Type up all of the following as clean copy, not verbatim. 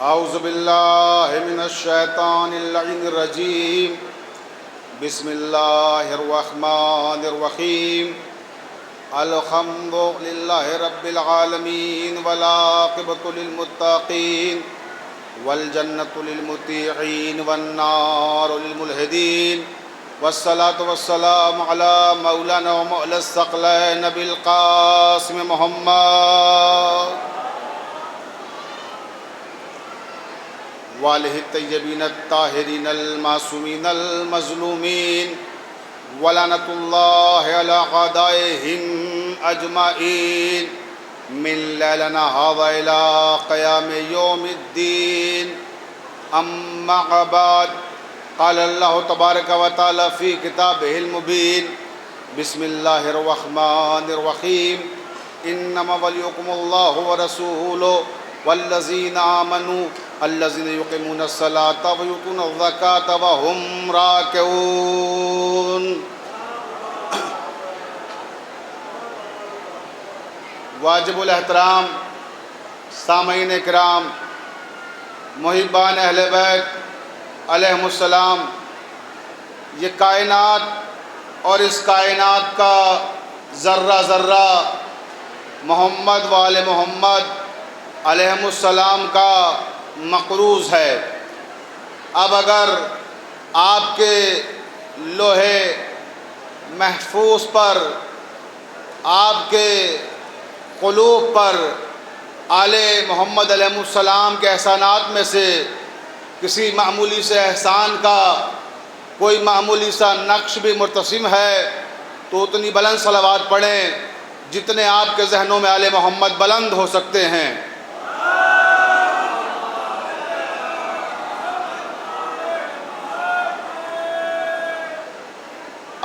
اعوذ باللہ من الشیطان اللعین الرجیم بسم اللہ الرحمن الرحیم الحمد للہ رب العالمین والعاقبۃ للمتقین والجنۃ للمطیعین والنار للملحدین والصلاة والسلام علی مولانا و مولا الثقلین نبی القاسم محمد وآلہ الطیبین الطاہرین المعصومین المظلومین ولعنۃ اللہ علی اعدائہم اجمعین من لیلنا ھذا الی قیام یوم الدین اما بعد قال اللہ تبارک و تعالی فی کتابہ المبین بسم اللہ الرحمن الرحیم انما ولیکم اللہ ورسولہ والذین آمنوا الذین یقیمون الصلاة ویؤتون الزکاة وهم راکعون۔ واجب الاحترام سامعین کرام، محبان اہل بیت علیہم السلام، یہ کائنات اور اس کائنات کا ذرہ ذرہ محمد و آل محمد علیہم السلام کا مقروض ہے۔ اب اگر آپ کے لوہے محفوظ پر، آپ کے قلوب پر آل محمد علیہ السلام کے احسانات میں سے کسی معمولی سے احسان کا کوئی معمولی سا نقش بھی مرتسم ہے تو اتنی بلند صلوات پڑھیں جتنے آپ کے ذہنوں میں آل محمد بلند ہو سکتے ہیں۔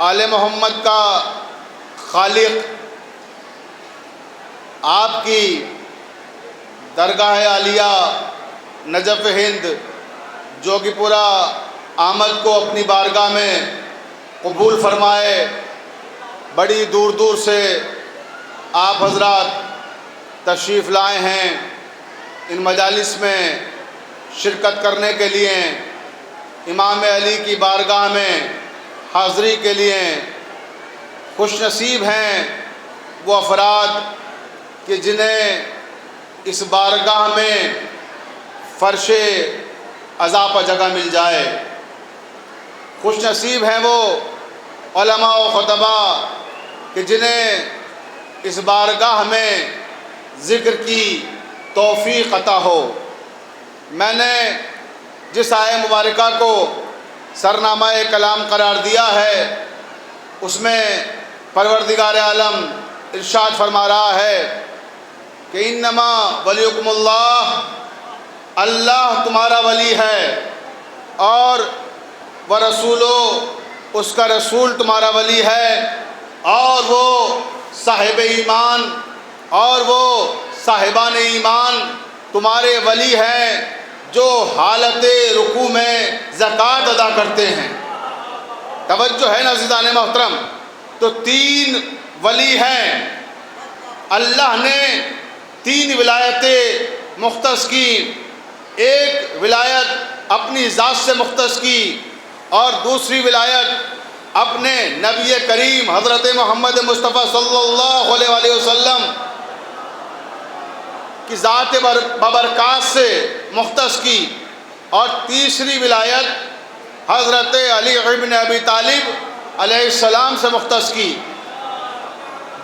آل محمد کا خالق آپ کی درگاہ عالیہ نجف ہند جوگی پورہ آمد کو اپنی بارگاہ میں قبول فرمائے۔ بڑی دور دور سے آپ حضرات تشریف لائے ہیں ان مجالس میں شرکت کرنے کے لیے، امام علی کی بارگاہ میں حاضری کے لیے۔ خوش نصیب ہیں وہ افراد کہ جنہیں اس بارگاہ میں فرش عزا پر جگہ مل جائے۔ خوش نصیب ہیں وہ علماء و خطبہ کہ جنہیں اس بارگاہ میں ذکر کی توفیق عطا ہو۔ میں نے جس آیہ مبارکہ کو سرنامہ کلام قرار دیا ہے اس میں پروردگار عالم ارشاد فرما رہا ہے کہ انما ولیکم اللہ، اللہ تمہارا ولی ہے، اور ورسولو، اس کا رسول تمہارا ولی ہے، اور وہ صاحب ایمان اور وہ صاحبان ایمان تمہارے ولی ہیں جو حالت رکوع میں زکوٰۃ ادا کرتے ہیں۔ توجہ ہے نا عزیزان محترم، تو تین ولی ہیں، اللہ نے تین ولایتیں مختص کی۔ ایک ولایت اپنی ذات سے مختص کی اور دوسری ولایت اپنے نبی کریم حضرت محمد مصطفیٰ صلی اللہ علیہ وآلہ وسلم کی ذات ببرکات سے مختص کی، اور تیسری ولایت حضرت علی ابن ابی طالب علیہ السلام سے مختص کی،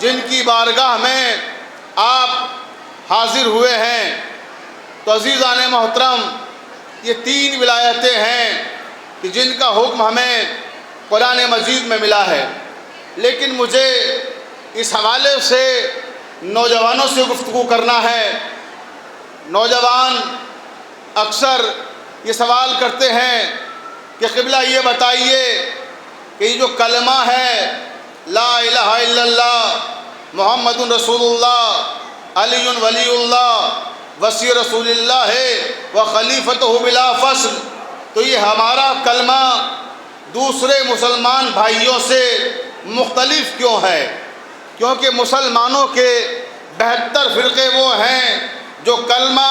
جن کی بارگاہ میں آپ حاضر ہوئے ہیں۔ تو عزیزان محترم، یہ تین ولایتیں ہیں کہ جن کا حکم ہمیں قرآن مجید میں ملا ہے، لیکن مجھے اس حوالے سے نوجوانوں سے گفتگو کرنا ہے۔ نوجوان اکثر یہ سوال کرتے ہیں کہ قبلہ یہ بتائیے کہ یہ جو کلمہ ہے لا الہ الا اللہ محمد رسول اللہ علی ولی اللہ وصی رسول اللہ و خلیفتہ بلا فصل، تو یہ ہمارا کلمہ دوسرے مسلمان بھائیوں سے مختلف کیوں ہے؟ کیونکہ مسلمانوں کے 72 فرقے وہ ہیں جو کلمہ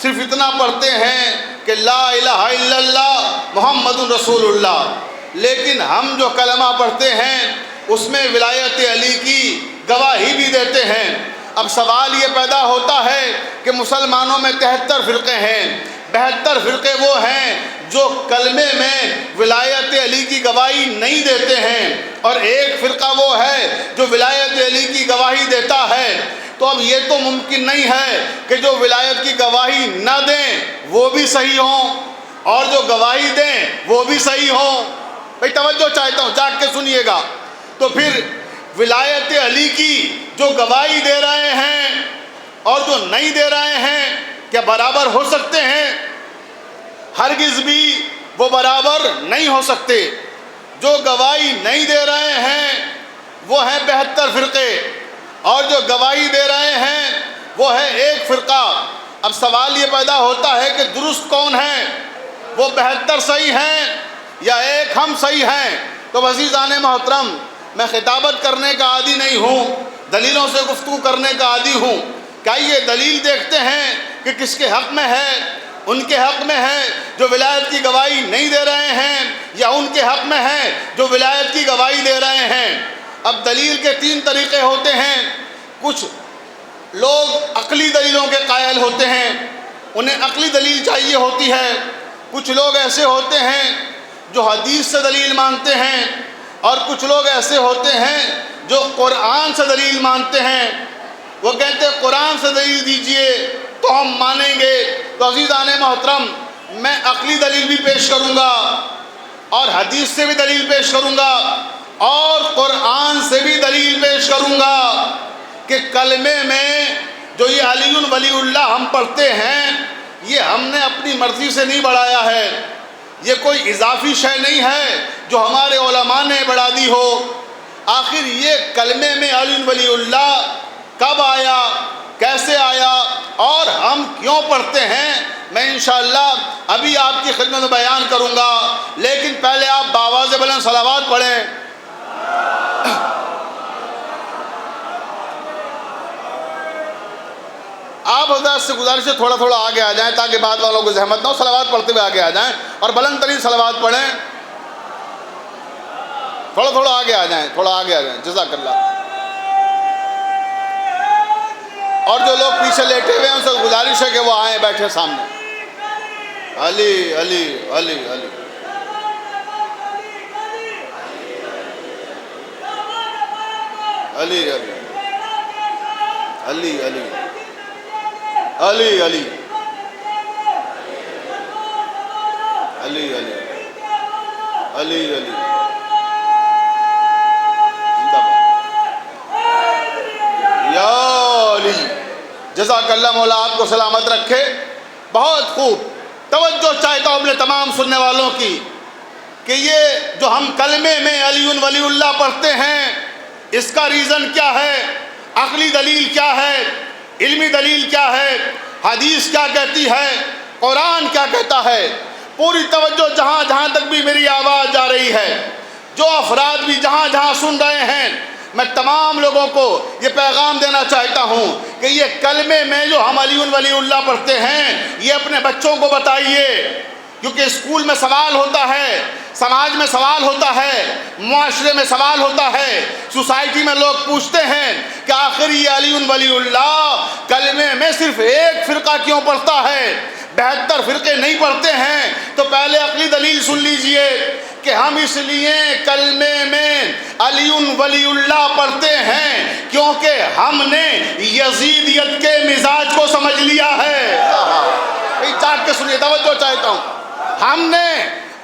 صرف اتنا پڑھتے ہیں کہ لا الہ الا اللہ محمد رسول اللہ، لیکن ہم جو کلمہ پڑھتے ہیں اس میں ولایت علی کی گواہی بھی دیتے ہیں۔ اب سوال یہ پیدا ہوتا ہے کہ مسلمانوں میں 73 فرقے ہیں، 72 فرقے وہ ہیں جو کلمے میں ولایت علی کی گواہی نہیں دیتے ہیں، اور ایک فرقہ وہ ہے جو ولایت علی کی گواہی دیتا ہے۔ تو اب یہ تو ممکن نہیں ہے کہ جو ولایت کی گواہی نہ دیں وہ بھی صحیح ہوں اور جو گواہی دیں وہ بھی صحیح ہوں۔ بھئی توجہ چاہتا ہوں، جاگ کے سنیے گا۔ تو پھر ولایت علی کی جو گواہی دے رہے ہیں اور جو نہیں دے رہے ہیں کیا برابر ہو سکتے ہیں؟ ہرگز بھی وہ برابر نہیں ہو سکتے۔ جو گواہی نہیں دے رہے ہیں وہ ہیں 72 فرقے، اور جو گواہی دے رہے ہیں وہ ہے ایک فرقہ۔ اب سوال یہ پیدا ہوتا ہے کہ درست کون ہے؟ وہ 72 صحیح ہیں یا ایک ہم صحیح ہیں؟ تو عزیزان محترم، میں خطابت کرنے کا عادی نہیں ہوں، دلیلوں سے گفتگو کرنے کا عادی ہوں۔ کیا یہ دلیل دیکھتے ہیں کہ کس کے حق میں ہے؟ ان کے حق میں ہے جو ولایت کی گواہی نہیں دے رہے ہیں، یا ان کے حق میں ہے جو ولایت کی گواہی دے رہے ہیں؟ اب دلیل کے 3 طریقے ہوتے ہیں۔ کچھ لوگ عقلی دلیلوں کے قائل ہوتے ہیں، انہیں عقلی دلیل چاہیے ہوتی ہے۔ کچھ لوگ ایسے ہوتے ہیں جو حدیث سے دلیل مانتے ہیں، اور کچھ لوگ ایسے ہوتے ہیں جو قرآن سے دلیل مانتے ہیں۔ وہ کہتے ہیں قرآن سے دلیل دیجئے تو ہم مانیں گے۔ تو عزیزان محترم، میں عقلی دلیل بھی پیش کروں گا اور حدیث سے بھی دلیل پیش کروں گا اور قرآن سے بھی دلیل پیش کروں گا کہ کلمے میں جو یہ علی ولی اللہ ہم پڑھتے ہیں یہ ہم نے اپنی مرضی سے نہیں بڑھایا ہے، یہ کوئی اضافی شے نہیں ہے جو ہمارے علماء نے بڑھا دی ہو۔ آخر یہ کلمے میں علی ولی اللہ کب آیا، کیسے آیا اور ہم کیوں پڑھتے ہیں، میں انشاءاللہ ابھی آپ کی خدمت میں بیان کروں گا، لیکن پہلے آپ بآواز بلند صلوات پڑھیں۔ آپ حضرات سے گزارش ہے تھوڑا تھوڑا آگے آ جائیں تاکہ بعد والوں کو زحمت نہ ہو، صلوات پڑھتے ہوئے آگے آ جائیں اور بلند ترین صلوات پڑھیں۔ تھوڑا تھوڑا آگے آ جائیں، تھوڑا آگے آ جائیں، جزاک اللہ۔ اور جو لوگ پیچھے لیٹے ہوئے ہیں ان سے گزارش ہے کہ وہ آئیں، بیٹھے سامنے۔ علی علی علی علی علی علی علی علی علی علی علی علی علی علی یا علی، جزاک اللہ، مولا آپ کو سلامت رکھے۔ بہت خوب، توجہ چاہتا ہوں اپنے تمام سننے والوں کی کہ یہ جو ہم کلمے میں علی ولی اللہ پڑھتے ہیں اس کا ریزن کیا ہے، عقلی دلیل کیا ہے، علمی دلیل کیا ہے، حدیث کیا کہتی ہے، قرآن کیا کہتا ہے۔ پوری توجہ جہاں جہاں تک بھی میری آواز جا رہی ہے، جو افراد بھی جہاں جہاں سن رہے ہیں، میں تمام لوگوں کو یہ پیغام دینا چاہتا ہوں کہ یہ کلمے میں جو ہم علی ولی اللہ پڑھتے ہیں یہ اپنے بچوں کو بتائیے، کیونکہ اسکول میں سوال ہوتا ہے، سماج میں سوال ہوتا ہے، معاشرے میں سوال ہوتا ہے، سوسائٹی میں لوگ پوچھتے ہیں کہ آخر یہ علی ولی اللہ کلمے میں صرف ایک فرقہ کیوں پڑھتا ہے، 72 فرقے نہیں پڑھتے ہیں؟ تو پہلے عقلی دلیل سن لیجئے کہ ہم اس لیے کلمے میں علی ولی اللہ پڑھتے ہیں کیونکہ ہم نے یزیدیت کے مزاج کو سمجھ لیا ہے۔ جاگ کے سنیے، توجہ چاہتا ہوں۔ ہم نے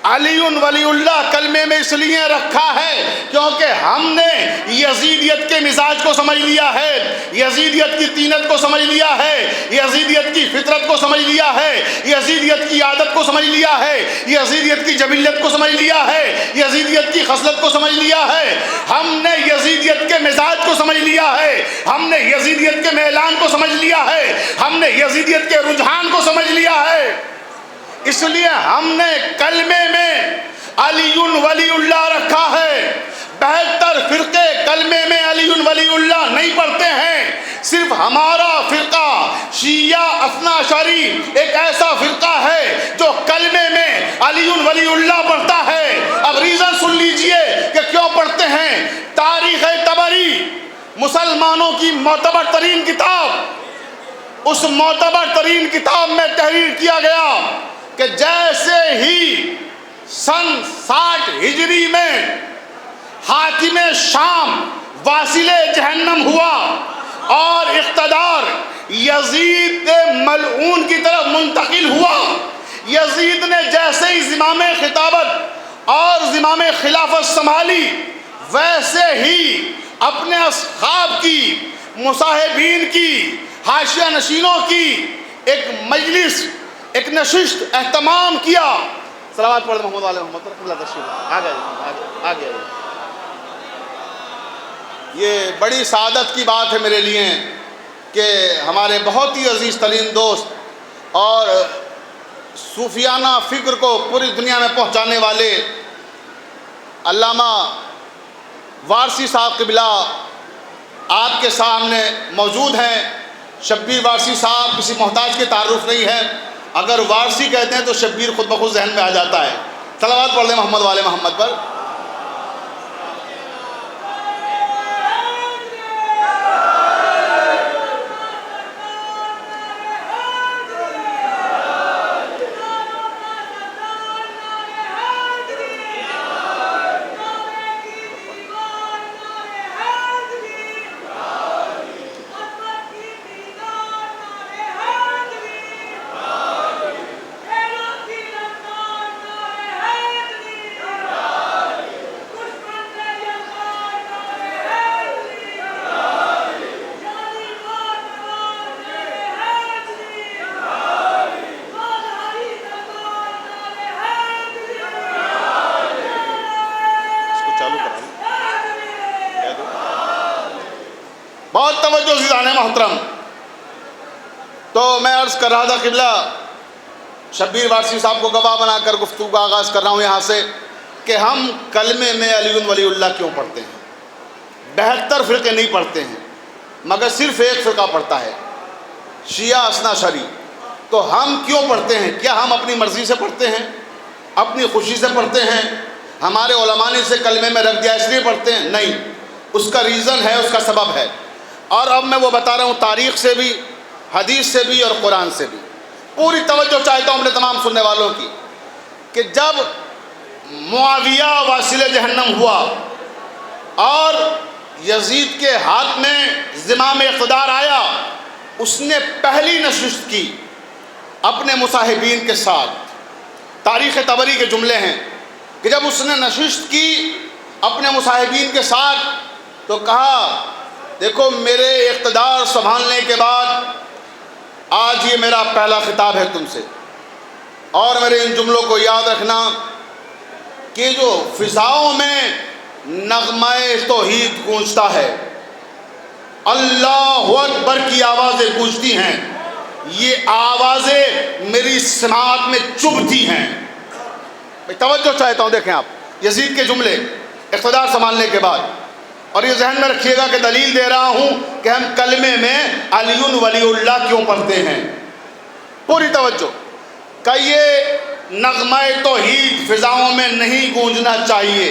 علی ولی اللہ کلمے میں اس لیے رکھا ہے کیونکہ ہم نے یزیدیت کے مزاج کو سمجھ لیا ہے، یزیدیت کی طینت کو سمجھ لیا ہے، یزیدیت کی فطرت کو سمجھ لیا ہے، یزیدیت کی عادت کو سمجھ لیا ہے، یزیدیت کی جبلیت کو سمجھ لیا ہے، یزیدیت کی خصلت کو سمجھ لیا ہے، ہم نے یزیدیت کے مزاج کو سمجھ لیا ہے، ہم نے یزیدیت کے میلان کو سمجھ لیا ہے، ہم نے یزیدیت کے رجحان کو سمجھ لیا ہے۔ اس لیے ہم نے کلمے میں علی ولی اللہ رکھا ہے۔ 72 فرقے کلمے میں علی ولی اللہ نہیں پڑھتے ہیں، صرف ہمارا فرقہ شیعہ اثنا عشری ایک ایسا فرقہ ہے جو کلمے میں علی ولی اللہ پڑھتا ہے۔ اب ریزن سن لیجئے کہ کیوں پڑھتے ہیں۔ تاریخ طبری مسلمانوں کی معتبر ترین کتاب، اس معتبر ترین کتاب میں تحریر کیا گیا کہ جیسے ہی سن 60 ہجری میں حاکم شام واصل جہنم ہوا اور اقتدار یزید ملعون کی طرف منتقل ہوا، یزید نے جیسے ہی زمام خطابت اور زمام خلافت سنبھالی، ویسے ہی اپنے اصحاب کی، مصاحبین کی، حاشیہ نشینوں کی ایک مجلس، ایک نشست اہتمام کیا۔ صلوات پڑھ محمد علیہ محمد رحمۃ اللہ تشریف آگے۔ یہ بڑی سعادت کی بات ہے میرے لیے کہ ہمارے بہت ہی عزیز ترین دوست اور صوفیانہ فکر کو پوری دنیا میں پہنچانے والے علامہ وارثی صاحب قبلہ آپ کے سامنے موجود ہیں۔ شبیر وارثی صاحب کسی محتاج کے تعارف نہیں ہے، اگر وارثی کہتے ہیں تو شبیر خود بخود ذہن میں آ جاتا ہے۔ صلوات پڑھ لیں محمد والے محمد پر۔ بہت توجہ عزیزان محترم۔ تو میں عرض کر رہا تھا قبلہ شبیر وارثی صاحب کو گواہ بنا کر گفتگو کا آغاز کر رہا ہوں یہاں سے کہ ہم کلمے میں علی ولی اللہ کیوں پڑھتے ہیں۔ 72 فرقے نہیں پڑھتے ہیں مگر صرف ایک فرقہ پڑھتا ہے، شیعہ اثنا عشری۔ تو ہم کیوں پڑھتے ہیں؟ کیا ہم اپنی مرضی سے پڑھتے ہیں، اپنی خوشی سے پڑھتے ہیں، ہمارے علماء نے اسے کلمے میں رکھ دیا اس لیے پڑھتے ہیں؟ نہیں، اس کا ریزن ہے، اس کا سبب ہے، اور اب میں وہ بتا رہا ہوں تاریخ سے بھی، حدیث سے بھی اور قرآن سے بھی۔ پوری توجہ چاہتا ہوں اپنے تمام سننے والوں کی کہ جب معاویہ واصل جہنم ہوا اور یزید کے ہاتھ میں زمام اقتدار آیا، اس نے پہلی نشست کی اپنے مصاحبین کے ساتھ۔ تاریخ طبری کے جملے ہیں کہ جب اس نے نشست کی اپنے مصاحبین کے ساتھ تو کہا دیکھو میرے اقتدار سنبھالنے کے بعد آج یہ میرا پہلا خطاب ہے تم سے، اور میرے ان جملوں کو یاد رکھنا کہ جو فضاؤں میں نغمہ توحید گونجتا ہے، اللہ اکبر کی آوازیں گونجتی ہیں، یہ آوازیں میری سماعت میں چبھتی ہیں۔ توجہ چاہتا ہوں، دیکھیں آپ یزید کے جملے اقتدار سنبھالنے کے بعد، اور یہ ذہن میں رکھیے گا کہ دلیل دے رہا ہوں کہ ہم کلمے میں علی ولی اللہ کیوں پڑھتے ہیں۔ پوری توجہ کہ یہ نغمہ توحید فضاؤں میں نہیں گونجنا چاہیے۔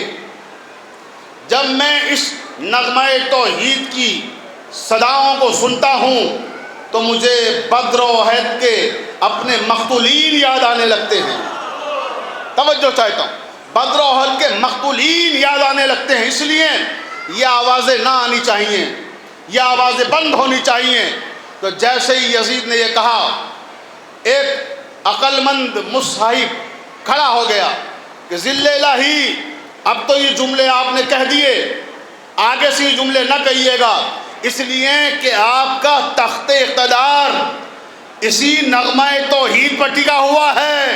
جب میں اس نغمہ توحید کی صداؤں کو سنتا ہوں تو مجھے بدر و احد کے اپنے مقتولین یاد آنے لگتے ہیں۔ توجہ چاہتا ہوں، بدر و احد کے مقتولین یاد آنے لگتے ہیں، اس لیے یہ آوازیں نہ آنی چاہیے، یہ آوازیں بند ہونی چاہیے۔ تو جیسے ہی یزید نے یہ کہا، ایک عقل مند مصاحب کھڑا ہو گیا کہ ذل الہی، اب تو یہ جملے آپ نے کہہ دیے، آگے سے یہ جملے نہ کہیے گا، اس لیے کہ آپ کا تخت اقتدار اسی نغمہ توحید پر ٹکا ہوا ہے۔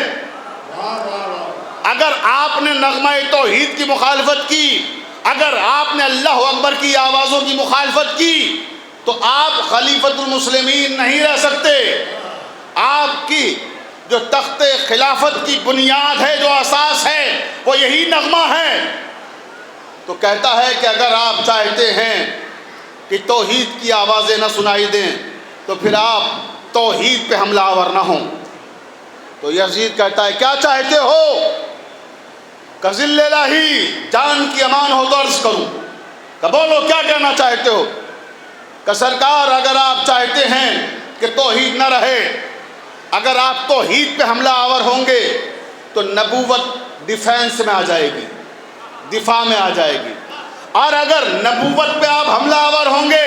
اگر آپ نے نغمہ توحید کی مخالفت کی، اگر آپ نے اللہ اکبر کی آوازوں کی مخالفت کی تو آپ خلیفۃ المسلمین نہیں رہ سکتے۔ آپ کی جو تخت خلافت کی بنیاد ہے، جو اساس ہے، وہ یہی نغمہ ہے۔ تو کہتا ہے کہ اگر آپ چاہتے ہیں کہ توحید کی آوازیں نہ سنائی دیں تو پھر آپ توحید پہ حملہ آور نہ ہوں۔ تو یزید کہتا ہے کیا چاہتے ہو؟ کہ ذل الہی جان کی امان ہو تو عرض کروں، کہ بولو کیا کہنا چاہتے ہو؟ کہ سرکار اگر آپ چاہتے ہیں کہ توحید نہ رہے، اگر آپ توحید پہ حملہ آور ہوں گے تو نبوت ڈیفینس میں آ جائے گی، دفاع میں آ جائے گی، اور اگر نبوت پہ آپ حملہ آور ہوں گے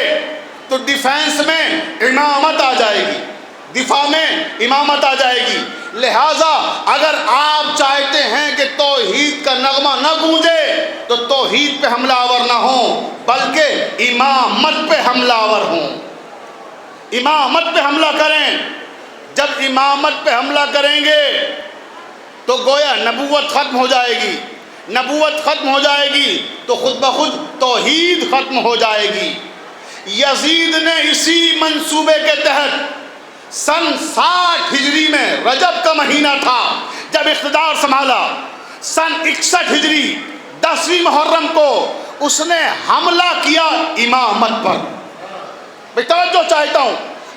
تو ڈیفینس میں امامت آ جائے گی، دفاع میں امامت آ جائے گی۔ لہٰذا اگر آپ چاہتے ہیں کہ توحید کا نغمہ نہ گونجے تو توحید پہ حملہ آور نہ ہوں بلکہ امامت پہ حملہ آور ہوں، امامت پہ حملہ کریں۔ جب امامت پہ حملہ کریں گے تو گویا نبوت ختم ہو جائے گی، نبوت ختم ہو جائے گی تو خود بخود توحید ختم ہو جائے گی۔ یزید نے اسی منصوبے کے تحت سن 60 ہجری میں رجب کا مہینہ تھا جب اقتدار سنبھالا، سن 61 ہجری 10ویں محرم کو اس نے حملہ کیا امامت پر۔ میں توجہ چاہتا ہوں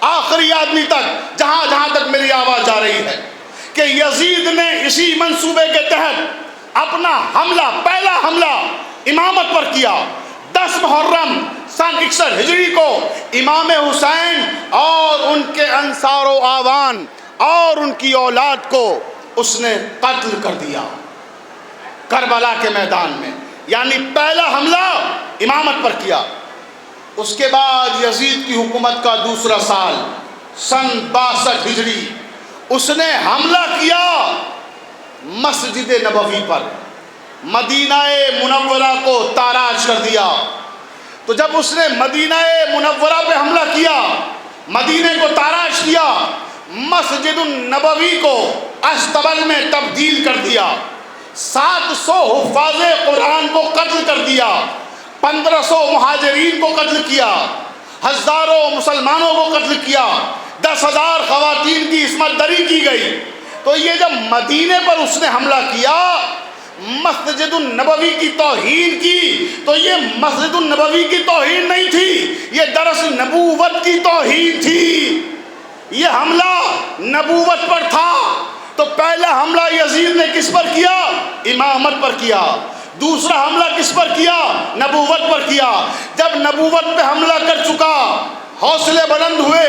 آخری آدمی تک، جہاں تک میری آواز جا رہی ہے، کہ یزید نے اسی منصوبے کے تحت اپنا حملہ، پہلا حملہ امامت پر کیا۔ 10 محرم سن 61 ہجری کو امام حسین اور ان کے انصار و اعوان اور ان کی اولاد کو اس نے قتل کر دیا کربلا کے میدان میں، یعنی پہلا حملہ امامت پر کیا۔ اس کے بعد یزید کی حکومت کا دوسرا سال سن 62 ہجری اس نے حملہ کیا مسجد نبوی پر، مدینہ منورہ کو تاراج کر دیا۔ تو جب اس نے مدینہ منورہ پہ حملہ کیا، مدینے کو تاراج کیا، مسجد النبوی کو اشتبل میں تبدیل کر دیا، 700 حفاظ قرآن کو قتل کر دیا، 1500 مہاجرین کو قتل کیا، ہزاروں مسلمانوں کو قتل کیا، 10,000 خواتین کی عصمت دری کی گئی۔ تو یہ جب مدینے پر اس نے حملہ کیا، مسجد النبوی کی توہین کی، تو یہ مسجد النبوی کی توہین نہیں تھی، یہ دراصل نبوت کی توہین تھی۔ یہ حملہ نبوت پر تھا۔ تو پہلا حملہ یزید نے کس پر کیا؟ امامت پر کیا۔ دوسرا حملہ کس پر کیا؟ نبوت پر کیا۔ جب نبوت پہ حملہ کر چکا، حوصلے بلند ہوئے،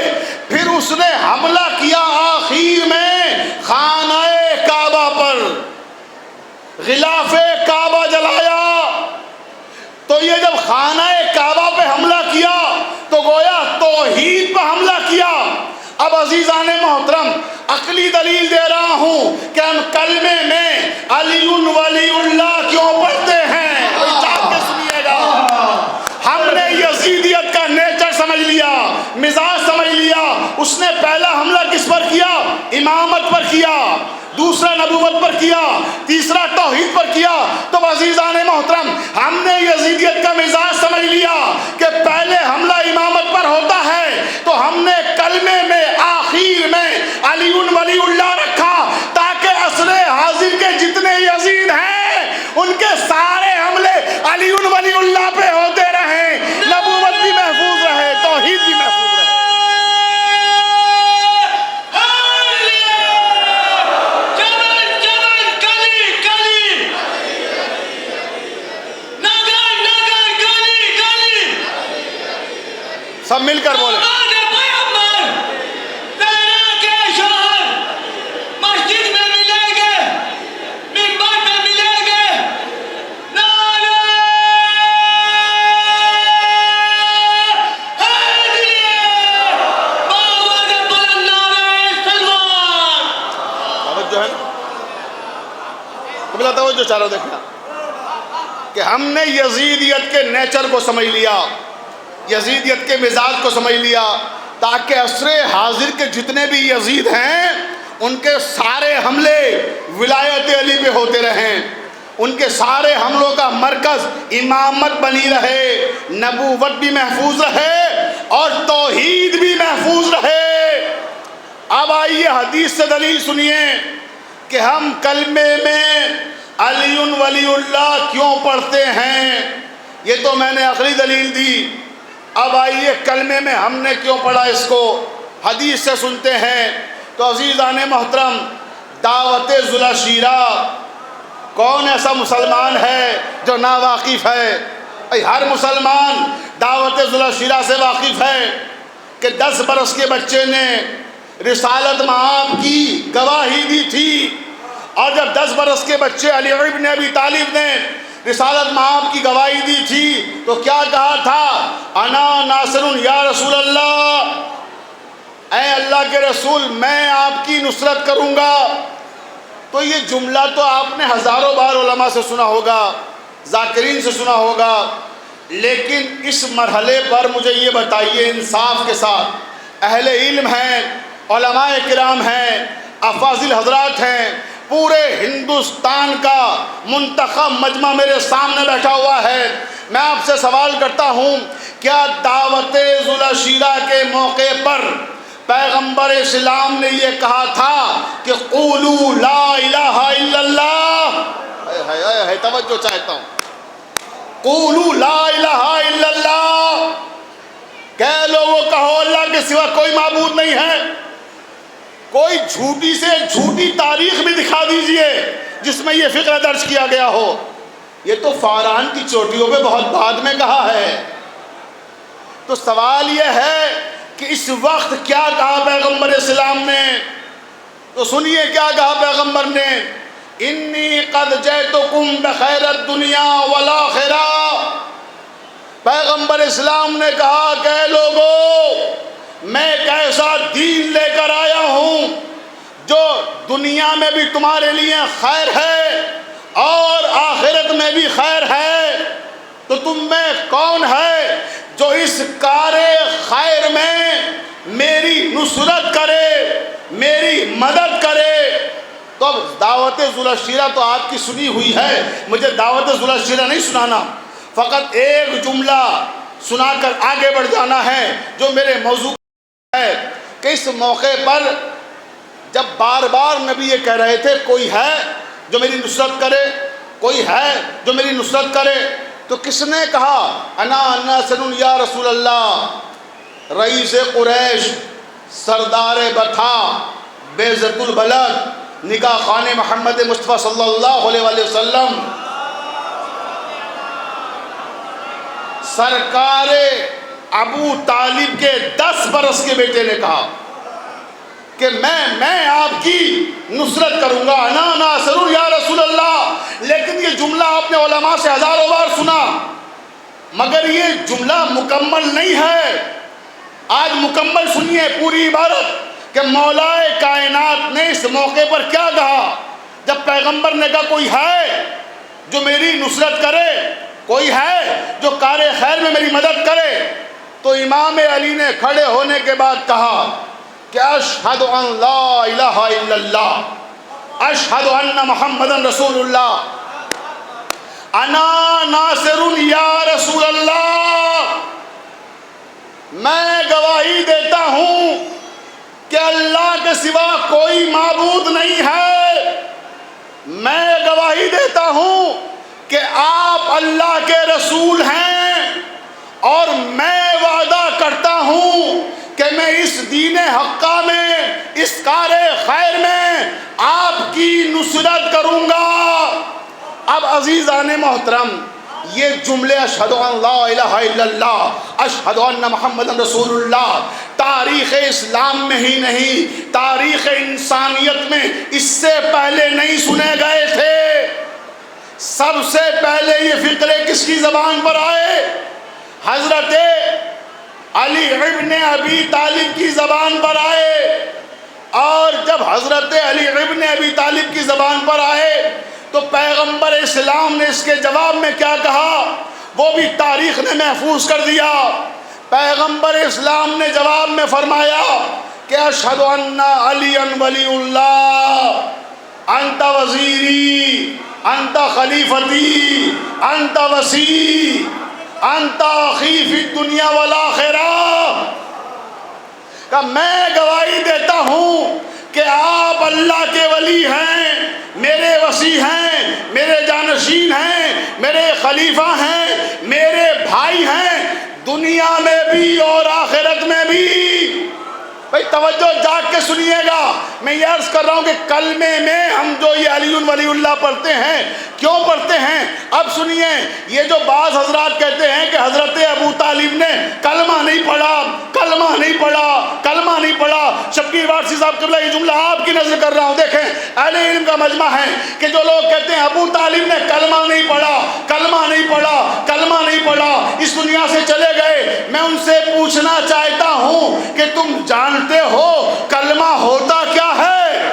پھر اس نے حملہ کیا آخر میں خانہ کعبہ پر، غلاف کعبہ جلایا۔ تو یہ جب خانہ کعبہ پہ حملہ کیا تو گویا توحید پہ حملہ کیا۔ اب عزیزان محترم عقلی دلیل دے رہا ہوں کہ ہم کلمے میں علی ولی اللہ کیوں پڑھتے ہیں، چاہ کے سنیے گا۔ ہم نے یزیدیت کا نیچر سمجھ لیا، مزاج سمجھ لیا۔ اس نے پہلا حملہ کس پر کیا؟ امامت پر کیا، دوسرا نبوت پر کیا، تیسرا توحید پر کیا۔ تو عزیزان محترم ہم نے یزیدیت کا مزاج سمجھ لیا کہ پہلے حملہ امامت پر ہوتا ہے، تو ہم نے کلمے میں آخر میں علی ولی اللہ رکھا تاکہ عصر حاضر کے جتنے یزید ہیں ان کے سارے حملے علی ولی اللہ پہ ہوتے رہیں، نبوت بھی محفوظ رہے، توحید بھی محفوظ رہے۔ سب مل کر بولے۔ مسجد میں ملیں گے، منبر پہ ملیں گے، نعرہ حیدریہ، باوجود بلند نعرہ تلوار۔ توجہ ہے نا، قبلہ توجہ چاروں دیکھنا کہ ہم نے یزیدیت کے نیچر کو سمجھ لیا، یزیدیت کے مزاج کو سمجھ لیا، تاکہ عصر حاضر کے جتنے بھی یزید ہیں ان کے سارے حملے ولایت علی پہ ہوتے رہیں، ان کے سارے حملوں کا مرکز امامت بنی رہے، نبوت بھی محفوظ رہے اور توحید بھی محفوظ رہے۔ اب آئیے حدیث سے دلیل سنیے کہ ہم کلمے میں علی ولی اللہ کیوں پڑھتے ہیں۔ یہ تو میں نے عقلی دلیل دی، اب آئیے کلمے میں ہم نے کیوں پڑھا اس کو، حدیث سے سنتے ہیں۔ تو عزیزان محترم، دعوت ذوالعشیرہ، کون ایسا مسلمان ہے جو ناواقف ہے؟ ہر مسلمان دعوت ذوالعشیرہ سے واقف ہے کہ 10 برس کے بچے نے رسالت مآب کی گواہی دی تھی، اور جب 10 برس کے بچے علی ابن ابی طالب نے رسالت مآب کی گواہی دی تھی تو کیا کہا تھا؟ انا ناصر یا رسول اللہ، اے اللہ کے رسول میں آپ کی نصرت کروں گا۔ تو یہ جملہ تو آپ نے ہزاروں بار علماء سے سنا ہوگا، ذاکرین سے سنا ہوگا، لیکن اس مرحلے پر مجھے یہ بتائیے انصاف کے ساتھ، اہل علم ہیں، علماء کرام ہیں، افاضل حضرات ہیں، پورے ہندوستان کا منتخب مجمع میرے سامنے بیٹھا ہوا ہے، میں آپ سے سوال کرتا ہوں، کیا دعوت ذوالعشیرہ کے موقع پر پیغمبر اسلام نے یہ کہا تھا کہ قولوا لا الہ الا اللہ؟ توجہ چاہتا ہوں، قولوا لا الہ الا اللہ، کہہ لوگوں کہو اللہ کے سوا کوئی معبود نہیں ہے۔ کوئی جھوٹی سے جھوٹی تاریخ بھی دکھا دیجئے جس میں یہ فقرہ درج کیا گیا ہو، یہ تو فاران کی چوٹیوں پہ بہت بعد میں کہا ہے۔ تو سوال یہ ہے کہ اس وقت کیا کہا پیغمبر اسلام نے؟ تو سنیے کیا کہا پیغمبر نے، انی قد جئتکم بخیر الدنیا والآخرہ۔ پیغمبر اسلام نے کہا کہ لوگوں میں ایک ایسا دین لے کر آیا ہوں جو دنیا میں بھی تمہارے لیے خیر ہے اور آخرت میں بھی خیر ہے۔ تو تم میں کون ہے جو اس کار خیر میں میری نصرت کرے، میری مدد کرے؟ تو اب دعوت ذوالعشیرہ تو آپ کی سنی ہوئی ہے، مجھے دعوت ذوالعشیرہ نہیں سنانا، فقط ایک جملہ سنا کر آگے بڑھ جانا ہے جو میرے موضوع ہے کہ اس موقع پر جب بار بار نبی یہ کہہ رہے تھے کوئی ہے جو میری نصرت کرے، کوئی ہے جو میری نصرت کرے، تو کس نے کہا انا ناصر یا رسول اللہ؟ رئیس قریش، سردار بطھا، بیضۃ البلد، نگاہ خان محمد مصطفیٰ صلی اللہ علیہ وآلہ وسلم، سرکار ابو طالب کے 10 برس کے بیٹے نے کہا کہ میں آپ کی نصرت کروں گا، انا ناصر یا رسول اللہ۔ لیکن یہ جملہ آپ نے علماء سے ہزاروں بار سنا، مگر یہ جملہ مکمل نہیں ہے۔ آج مکمل سنیے پوری عبارت کہ مولا کائنات نے اس موقع پر کیا کہا جب پیغمبر نے کہا کوئی ہے جو میری نصرت کرے، کوئی ہے جو کار خیر میں میری مدد کرے، تو امام علی نے کھڑے ہونے کے بعد کہا کہ اشہد ان لا الہ الا اللہ، اشہد ان محمد رسول اللہ، انا ناصر یا رسول اللہ۔ میں گواہی دیتا ہوں کہ اللہ کے سوا کوئی معبود نہیں ہے، میں گواہی دیتا ہوں کہ آپ اللہ کے رسول ہیں، اور میں وعدہ کرتا ہوں کہ میں اس دین حقہ میں، اس کار خیر میں آپ کی نصرت کروں گا۔ اب عزیزان محترم، یہ جملے اشہد ان لا الہ الا اللہ، اشہد ان محمد رسول اللہ، تاریخ اسلام میں ہی نہیں، تاریخ انسانیت میں اس سے پہلے نہیں سنے گئے تھے۔ سب سے پہلے یہ فقرے کس کی زبان پر آئے؟ حضرت علی ابن ابی طالب کی زبان پر آئے، اور جب حضرت علی ابن ابی طالب کی زبان پر آئے تو پیغمبر اسلام نے اس کے جواب میں کیا کہا وہ بھی تاریخ نے محفوظ کر دیا۔ پیغمبر اسلام نے جواب میں فرمایا کہ اشہد ان علی ولی اللہ، انت وزیری، انت خلیفتی، انت وصی، انت اخی فی الدنیا والآخرہ۔ کہ میں گواہی دیتا ہوں کہ آپ اللہ کے ولی ہیں، میرے وصی ہیں، میرے جانشین ہیں، میرے خلیفہ ہیں، میرے بھائی ہیں، دنیا میں بھی اور آخرت میں بھی۔ بھئی توجہ جاگ کے سنیے گا، میں یہ عرض کر رہا ہوں کہ کلمے میں ہم جو یہ علی ولی اللہ پڑھتے ہیں، کیوں پڑھتے ہیں؟ اب سنیے، یہ جو بعض حضرات کہتے ہیں کہ حضرت ابو طالب نے کلمہ نہیں پڑھا، کلمہ نہیں پڑھا، کلمہ نہیں پڑھا۔ شبیر وارسی صاحب قبلہ یہ جملہ آپ کی نظر کر رہا ہوں، دیکھیں اہل علم کا مجمع ہے کہ جو لوگ کہتے ہیں ابو طالب نے کلمہ نہیں پڑھا، کلمہ نہیں پڑھا، کلمہ نہیں پڑھا، اس دنیا سے چلے گئے، میں ان سے پوچھنا چاہتا ہوں کہ تم جانتے ہو کلمہ ہوتا کیا ہے؟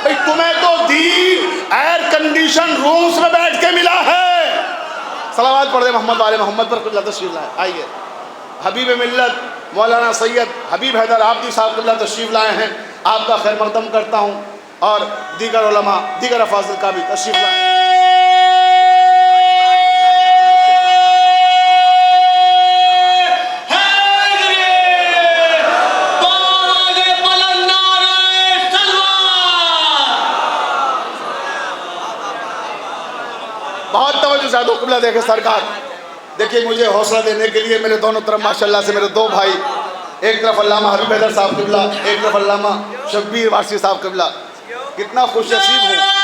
بھئی تمہیں تو دین ایئر کنڈیشن رومز میں بیٹھ کے ملا ہے۔ صلوات پڑھ دیں محمد والے محمد پر، قبلہ تشریف لائے۔ آئیے حبیب ملت مولانا سید حبیب حیدر عابدی صاحب قبلہ تشریف لائے ہیں، آپ کا خیر مقدم کرتا ہوں، اور دیگر علماء دیگر افاضل کا بھی تشریف لائے۔ بہت توجہ سے قبلہ دیکھیں سرکار، دیکھیے مجھے حوصلہ دینے کے لیے میرے دونوں طرف ماشاءاللہ سے میرے دو بھائی، ایک طرف علامہ حبیب حیدر صاحب قبلہ، ایک طرف علامہ شبیر وارسی صاحب قبلہ، کتنا خوش نصیب ہوں۔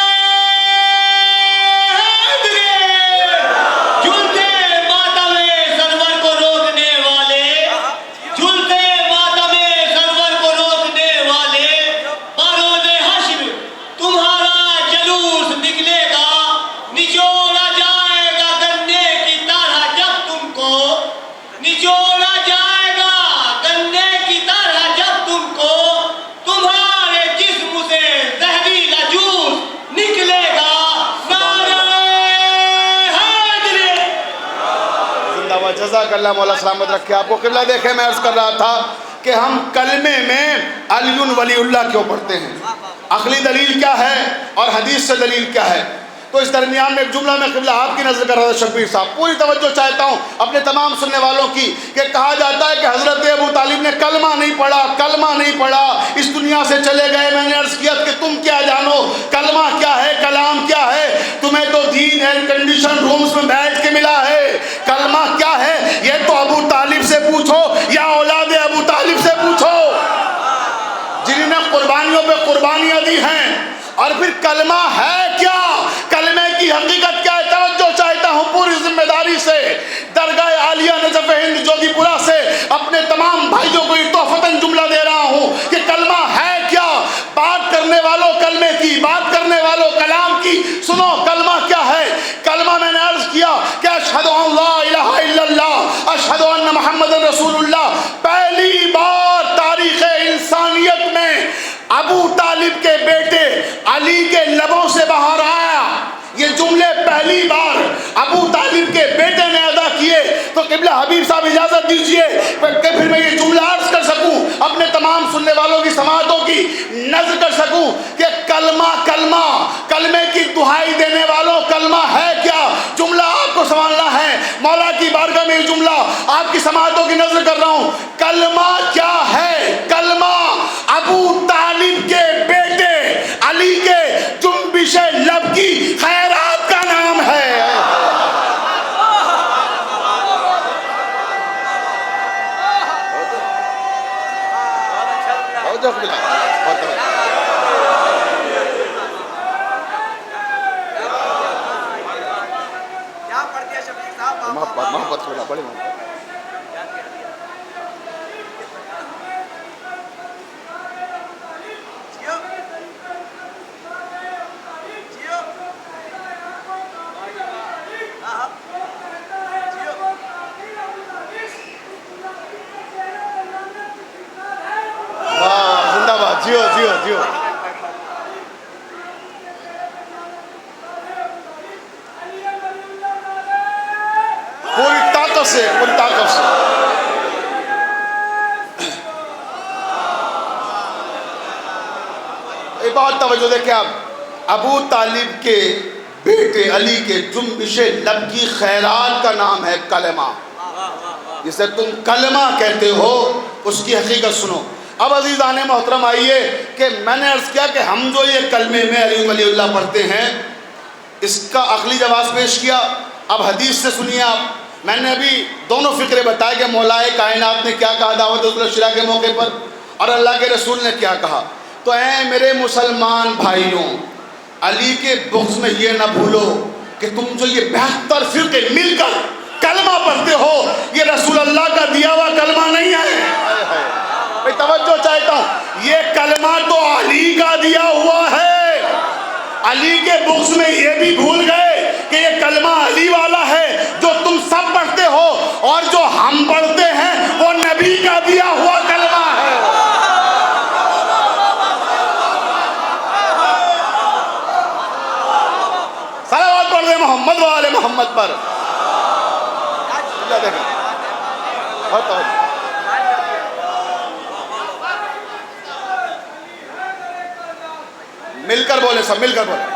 جزاک اللہ مولا سلامت رکھے آپ کو۔ قبلہ دیکھیں، میں عرض کر رہا تھا کہ ہم کلمے میں علی ولی اللہ کیوں پڑھتے ہیں، عقلی دلیل کیا ہے اور حدیث سے دلیل کیا ہے؟ تو اس درمیان میں ایک جملہ میں قبلہ آپ کی نظر کر رہا تھا شبیر صاحب، پوری توجہ چاہتا ہوں اپنے تمام سننے والوں کی، کہ کہا جاتا ہے کہ حضرت ابو طالب نے کلمہ نہیں پڑھا، کلمہ نہیں پڑھا، اس دنیا سے چلے گئے۔ میں نے عرض کیا کہ تم کیا جانو کلمہ کیا ہے، کلام کیا ہے؟ تمہیں تو دین ایئر کنڈیشن رومز میں بیٹھ کے ملا ہے۔ کلمہ کیا ہے یہ تو ابو طالب سے پوچھو یا اولاد ابو طالب سے پوچھو، جنہوں نے قربانیوں پہ قربانیاں دی ہیں۔ اور پھر کلمہ ہے کیا، کلمے کی حقیقت کیا ہے؟ توجہ چاہتا ہوں پوری ذمہ داری سے، درگاہ عالیہ نجف ہند جوگی پورہ سے اپنے تمام بھائیوں کو یہ تحفتاً جملہ دے رہا ہوں کہ کلمہ ہے کیا۔ بات کرنے والوں کلمے کی، بات کرنے والوں کلام کی، سنو کلمہ کیا ہے۔ کلمہ میں نے عرض کیا کہ اشہد ان لا الہ الا اللہ اشہد ان محمد رسول اللہ، پہلی بار تاریخ انسانیت میں ابو طالب کے بیٹے علی کے لبوں سے باہر آیا، یہ جملے پہلی بار ابو طالب کے بیٹے نے ادا کیے۔ تو قبلہ حبیب صاحب اجازت دیجئے کہ پھر میں یہ جملہ عرض کر سکوں، اپنے تمام سننے والوں کی سماعتوں کی نظر کر سکوں کہ کلمہ، کلمہ، کلمے کی دہائی دینے والوں کلمہ ہے کیا؟ جملہ آپ کو سنبھالنا ہے، مولا کی بارگاہ میں یہ جملہ آپ کی سماعتوں کی نظر کر رہا ہوں۔ کلمہ کیا ہے؟ کلمہ ابو طالب کے بیٹے علی کے جنبش لب کی خیرات کا نام ہے۔ محبت بڑی محبت جیو جیو جیو۔ پوری طاقت سے، پوری طاقت سے ایک بات توجہ دیکھیں آپ، ابو طالب کے بیٹے علی کے جنبش لب کی خیرات کا نام ہے کلمہ، جسے تم کلمہ کہتے ہو اس کی حقیقت سنو۔ اب عزیزان محترم آئیے کہ میں نے عرض کیا کہ ہم جو یہ کلمے میں علی ولی اللہ پڑھتے ہیں، اس کا عقلی جواز پیش کیا. اب حدیث سے سنیے آپ. میں نے ابھی دونوں فقرے بتائے کہ مولا کائنات نے کیا کہا دعوت الشرا کے موقع پر اور اللہ کے رسول نے کیا کہا. تو اے میرے مسلمان بھائیوں، علی کے بغض میں یہ نہ بھولو کہ تم جو یہ 72 فرقے مل کر کلمہ پڑھتے ہو، یہ رسول اللہ کا دیا ہوا کلمہ نہیں ہے. میں توجہ چاہتا ہوں، یہ کلمہ تو علی کا دیا ہوا ہے. علی کے بغض میں یہ بھی بھول گئے کہ یہ کلمہ علی والا ہے جو تم سب پڑھتے ہو، اور جو ہم پڑھتے ہیں وہ نبی کا دیا ہوا کلمہ ہے. صلوات پڑھ دیں محمد والے محمد پر. مل کر بولے، سب مل کر بولے.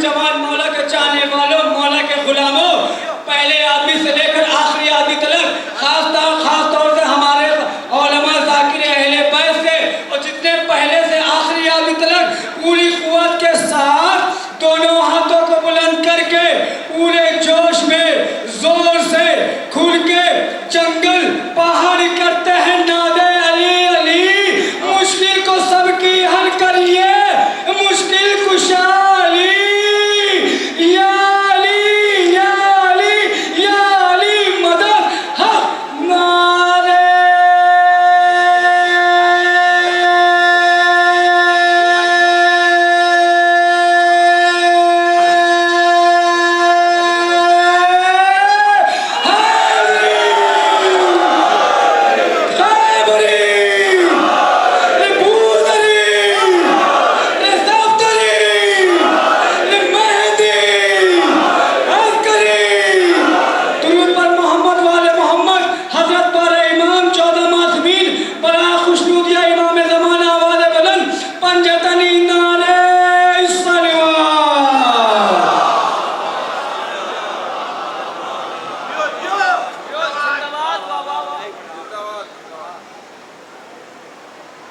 جوان مولا کے چاہنے والوں، مولا کے غلاموں، پہلے آدمی سے لے کر آخری آدمی تک، خاص طور سے ہمارے علماء ذاکر اہل بیت سے اور جتنے پہلے سے آخری آدمی تک پوری قوت کے ساتھ دونوں ہاتھوں کو بلند کر کے پورے جوش میں زور سے کھل کے جنگل پہاڑ کرتے ہیں نادے علی علی، مشکل کو سب کی حل کریے، مشکل کشا علی، یا علی یا علی یا علی مدد حق نعرے.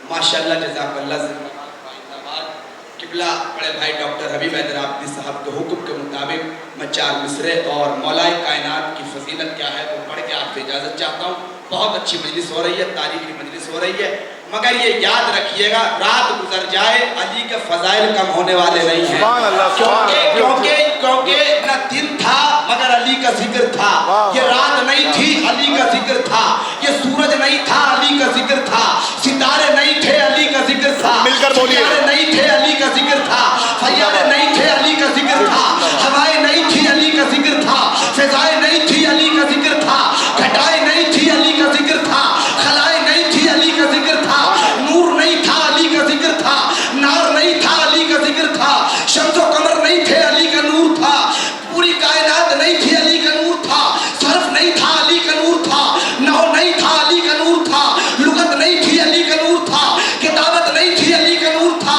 ماشاءاللہ جزاک اللہ قبلہ بڑے بھائی ڈاکٹر حبیب حیدر آبادی صاحب کے حکم کے مطابق میں 4 مصرے اور مولائے کائنات کی فضیلت کیا ہے وہ پڑھ کے آپ سے اجازت چاہتا ہوں. بہت اچھی مجلس ہو رہی ہے، تاریخی مجلس ہو رہی ہے، مگر یہ یاد رکھیے گا رات گزر جائے علی کے فضائل کم ہونے والے نہیں ہیں. کیونکہ نہ دن تھا مگر علی کا ذکر تھا، یہ رات نہیں تھی علی کا ذکر تھا، یہ سورج نہیں تھا علی کا ذکر تھا، ستارے نہیں تھے علی کا ذکر تھا، ستارے نہیں تھے علی کا ذکر تھا، سیارے نہیں تھے علی کا ذکر تھا، ہوائیں نہیں تھی علی کا ذکر تھا، فضائیں نہیں تھی علی کا ذکر تھا، گھٹائیں نہیں تھی علی کا ذکر تھا، خلائیں نہیں تھی علی کا ذکر تھا، نور نہیں تھا علی کا ذکر تھا، نار نہیں تھا علی کا ذکر تھا، شمس و قمر نہیں تھے علی کا نور تھا، پوری کائنات نہیں تھی علی کا نور تھا، صرف نہیں تھا علی کا نور تھا، نحو نہیں تھا علی کا نور تھا، لغت نہیں تھی علی کا نور تھا، کتابت نہیں تھی علی کا نور تھا،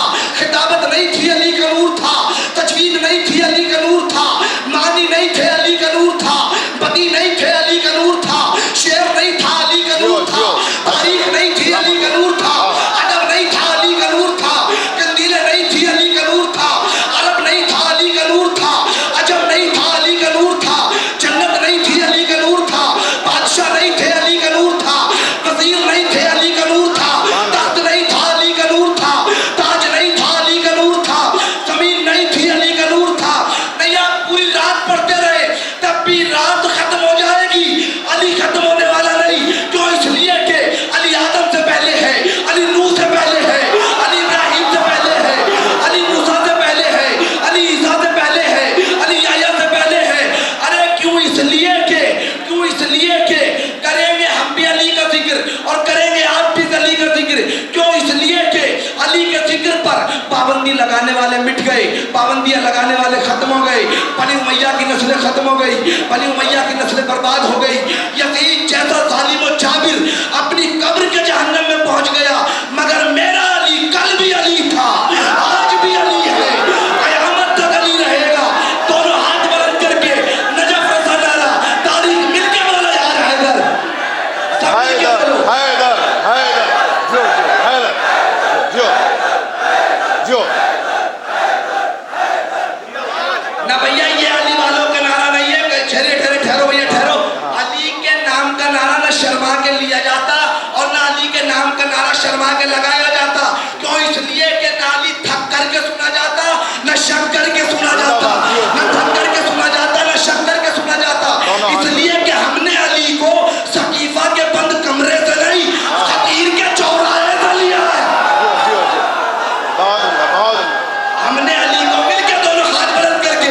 بنی امیہ کی نسلیں ختم ہو گئی، بنی امیہ کی نسلیں برباد ہو گئی. یزید جیسا ظالم و جابر اپنی قبر کے جہنم میں پہنچ گیا، مگر میرا علی کل بھی علی تھا، آج بھی علی ہے، قیامت تک علی رہے گا. دونوں ہاتھ بلند کر کے نجف رضا لالا تاریخ مل کے بولا یار حیدر، سب مل کے حیدر بولو. حیدر حیدر جو حیدر جو جو نہ بھیا یہ علی والوں کا نعرہ نہیں ہے کہ ٹھہرو بھیا ٹھہرو. علی کے نام کا نعرہ نہ شرما کے لیا جاتا اور نہ علی کے نام کا نعرہ شرما کے لگایا جاتا. کیوں؟ اس لیے کہ نہ علی تھک کر کے سنا جاتا، نہ شک کر کے سنا جاتا، نہ تھک کر کے سنا جاتا، نہ شک کر کے سنا جاتا. اس لیے کہ ہم نے علی کو سقیفہ کے بند کمرے سے نہیں، خطیر کے چوراہے سے لیا ہے. ہم نے علی کو مل کے دونوں ہاتھ بلند کر کے،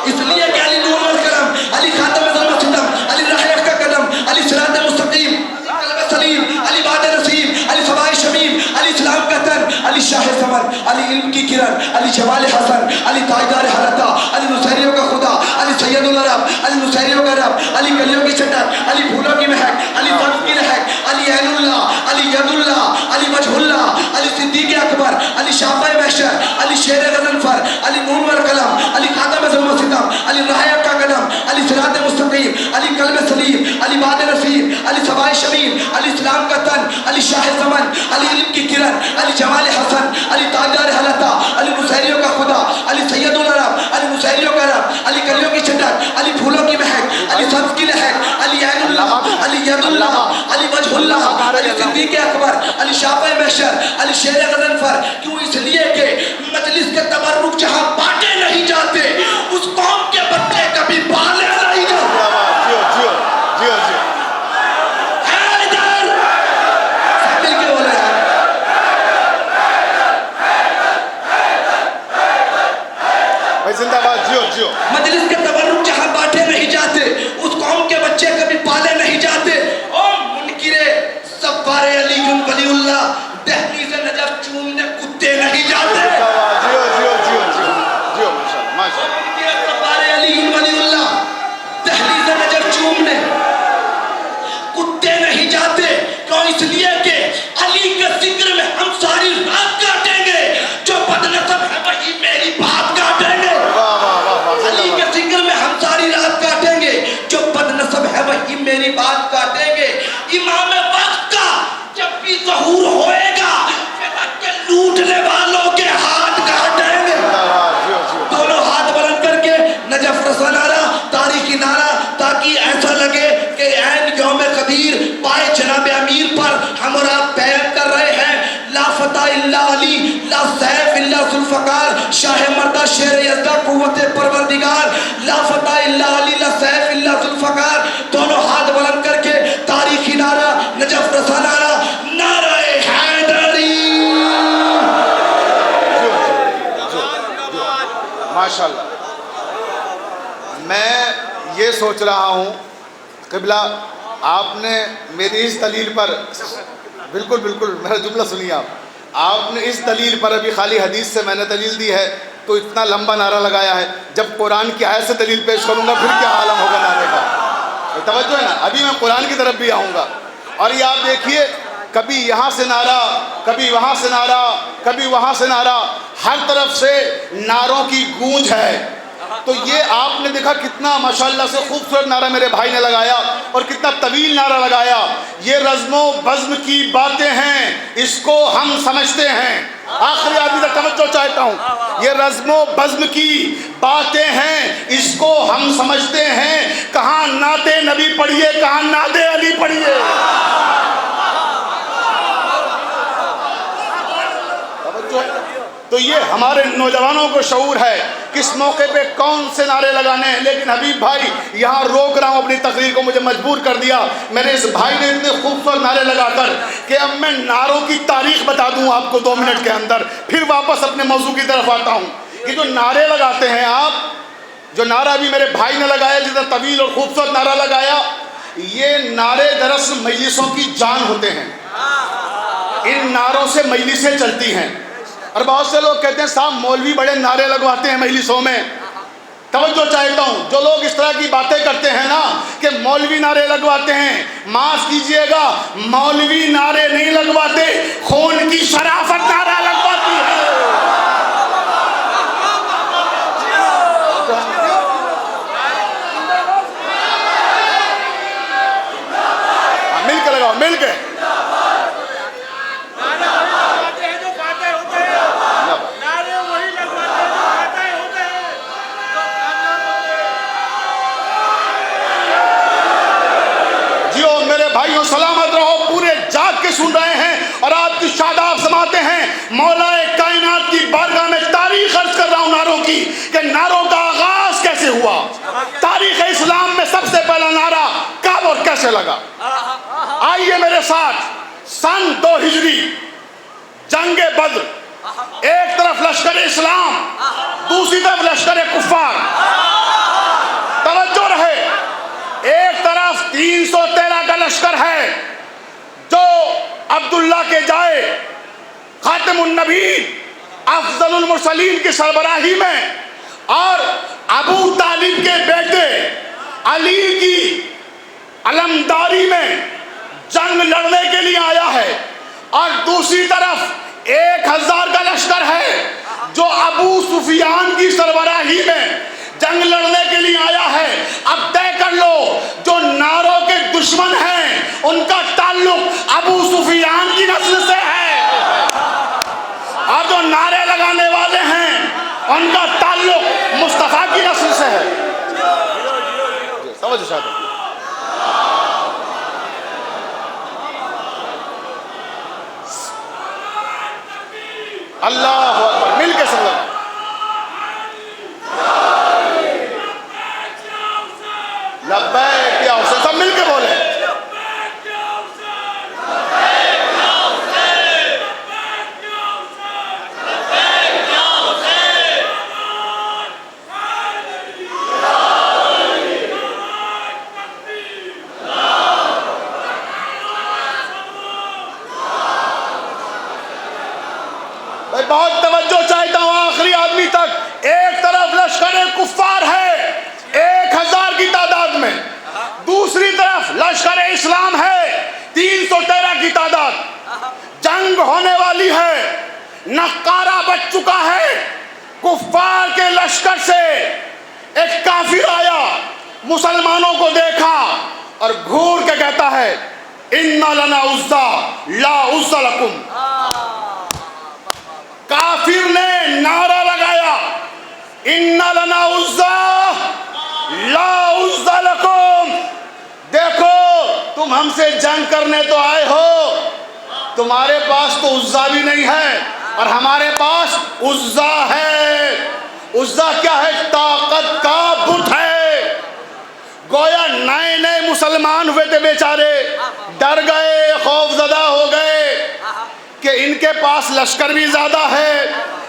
اس لیے کہ علی نور الکرم، علی خاتم ظلم و ستم، علی راہ کا قدم، علی صراط مستقیم، قلب سلیم، علی باد نسیم، علی سبائے شمیم، علی اسلام کا تن، علی شاہ زمن، علی علم کی کرن، علی جمال حسن، علی تاجدار حالتہ، علی نصیریوں کا خدا، علی سید العرب، علی نصیریوں کا رب، علی کلیوں کی چٹک، علی پھولوں کی مہک، علی فضل کی لہک، علی عین اللہ، علی ید اللہ، علی وجہ اللہ، علی صدیق اکبر، علی شافع محشر، علی شیر غضنفر، علی نور والقلم، علی خاتم ظلم و ستم، علی راہ کا قدم، علی صراط مستقیم، علی قلب سلیم، علی باد نسیم، علی سبائے شمیم، علی اسلام کا تن، علی شاہ زمن، علی علم کی کرن، علی جمال حسن، علی تاجدار حالتہ، علی نصیریوں کا خدا، علی سید العرب، علی نصیریوں کا رب، علی کلیوں کی چٹک، علی پھولوں کی مہک، علی سبز کی لہک، علی عین اللہ، علی ید اللہ، علی وجہ اللہ، علی صدیق اکبر، علی شافع محشر، علی شیر غضنفر. کیوں؟ اس لیے کہ مجلس کے تبرک جہاں بانٹے نہیں جاتے اس قوم کے بچے کبھی پالے نہیں جاتے. حیدر سب مل کے بولے یار. زندہ باد جیو. مجلس کے تبرک جہاں بانٹے نہیں جاتے اس قوم کے بچے کبھی پالے نہیں جاتے. او منکرے سفار علی جن ولی اللہ دہلیز نجف چومنے کتے نہیں جاتے. منکرے سفار علی جن ولی اللہ دہلیز نجف چومنے کتے نہیں جاتے. کیوں؟ اس لیے کہ علی کے ذکر میں ہم ساری رات کاٹیں گے، جو بدنصب ہے وہی میری بات کاٹیں گے. علی کے ذکر میں ہم ساری رات کاٹیں گے، جو بدنصب ہے وہی میری بات کاٹیں گے. امام وقت کا جب بھی ظہور ہوئے گا فدق کے لوٹنے والوں کے ہاتھ کاٹیں گے. دونوں ہاتھ بلند کر کے نجف رضا نعرہ، تاریخی نعرہ، تاکہ ایسا لگے کہ عین یوم قدیر پائے جناب امیر پر ہم اور آپ بیعت کر رہے ہیں. لا فتح الا علی، لا سیف الا ذوالفقار، شاہ مردہ شیر یزدہ قوت پروردگار. لا فتح الا علی، لا سیف الا ذوالفقار. دونوں ہاتھ بلند کر کے تاریخی نعرہ، نجف رضا نعرہ، نعرہ حیدری. ماشاءاللہ. میں یہ سوچ رہا ہوں قبلہ آپ نے میری اس دلیل پر بالکل میرا جملہ سنیے. آپ نے اس دلیل پر ابھی خالی حدیث سے میں نے دلیل دی ہے تو اتنا لمبا نعرہ لگایا ہے. جب قرآن کی آیت سے دلیل پیش کروں گا پھر کیا عالم ہوگا نعرے کا. توجہ ہے نا. ابھی میں قرآن کی طرف بھی آؤں گا اور یہ آپ دیکھیے کبھی یہاں سے نعرہ، کبھی وہاں سے نعرہ، کبھی وہاں سے نعرہ، ہر طرف سے نعروں کی گونج ہے. تو یہ آپ نے دیکھا کتنا ماشاءاللہ سے خوبصورت نعرہ میرے بھائی نے لگایا اور کتنا طویل نعرہ لگایا. یہ رزم و بزم کی باتیں ہیں، اس کو ہم سمجھتے ہیں. آخری آدمی تک توجہ چاہتا ہوں. یہ رزم و بزم کی باتیں ہیں، اس کو ہم سمجھتے ہیں. کہاں نعت نبی پڑھیے، کہاں نعت علی پڑھیے. تو یہ ہمارے نوجوانوں کو شعور ہے کس موقع پہ کون سے نعرے لگانے ہیں. لیکن حبیب بھائی یہاں روک رہا ہوں اپنی تقریر کو، مجھے مجبور کر دیا میرے اس بھائی نے اتنے خوبصورت نعرے لگا کر کہ اب میں نعروں کی تاریخ بتا دوں آپ کو 2 منٹ کے اندر، پھر واپس اپنے موضوع کی طرف آتا ہوں. کہ جو نعرے لگاتے ہیں آپ، جو نعرہ ابھی میرے بھائی نے لگایا جتنا طویل اور خوبصورت نعرہ لگایا، یہ نعرے دراصل مجلسوں کی جان ہوتے ہیں. ان نعروں سے مجلسیں چلتی ہیں. اور بہت سے لوگ کہتے ہیں صاحب مولوی بڑے نعرے لگواتے ہیں مجلسوں میں. توجہ چاہتا ہوں، جو لوگ اس طرح کی باتیں کرتے ہیں نا کہ مولوی نعرے لگواتے ہیں، معاف کیجئے گا، مولوی نعرے نہیں لگواتے، خون کی شرافت نعرہ لگواتی ہے. مل کے لگاؤ، مل کے. بھائیوں سلامت رہو، پورے جاگ کے سن رہے ہیں اور آپ کی شاداب سماتے ہیں. مولا کائنات کی بارگاہ میں تاریخ عرض کر رہا ہوں نعروں کی، کہ نعروں کا آغاز کیسے ہوا. تاریخ اسلام میں سب سے پہلا نعرہ کب اور کیسے لگا؟ آئیے میرے ساتھ. سن 2 ہجری جنگ بدر، ایک طرف لشکر اسلام، دوسری طرف لشکر کفار. توجہ رہے، ایک طرف 313 کا لشکر ہے جو عبداللہ کے جائے خاتم النبیین افضل المرسلین کی سربراہی میں اور ابو طالب کے بیٹے علی کی علمداری میں جنگ لڑنے کے لیے آیا ہے، اور دوسری طرف 1000 کا لشکر ہے جو ابو سفیان کی سربراہی میں جنگ لڑنے کے لیے آیا ہے. اب طے کر لو، جو نعروں کے دشمن ہیں ان کا تعلق ابو سفیان کی نسل سے ہے، اور جو نعرے لگانے والے ہیں ان کا تعلق مصطفیٰ کی نسل سے ہے. سمجھ شاید اللہ اکبر، مل کے سن لو. لبیک یا حسین، سب مل کے بولے. بہت توجہ چاہتا ہوں آخری آدمی تک. ایک طرف لشکر کفار ہے 1000 کی تعداد میں، دوسری طرف لشکر اسلام ہے 313 کی تعداد. جنگ ہونے والی ہے، نقارہ بچ چکا ہے. کفار کے لشکر سے ایک کافر آیا، مسلمانوں کو دیکھا اور گھور کے کہتا ہے اِنَّ لَنَا عُزَّى لَا عُزَّ لَكُمْ. کافر نے نعرہ لگایا اِنَّ لَنَا عُزَّى لَا عُزَّ لَكُمْ. دیکھو تم ہم سے جنگ کرنے تو آئے ہو، تمہارے پاس تو عزا بھی نہیں ہے اور ہمارے پاس عزا ہے. عزا کیا ہے؟ طاقت کا بت ہے. گویا نئے نئے مسلمان ہوئے تھے بیچارے، ڈر گئے، خوف زدہ ہو گئے کہ ان کے پاس لشکر بھی زیادہ ہے،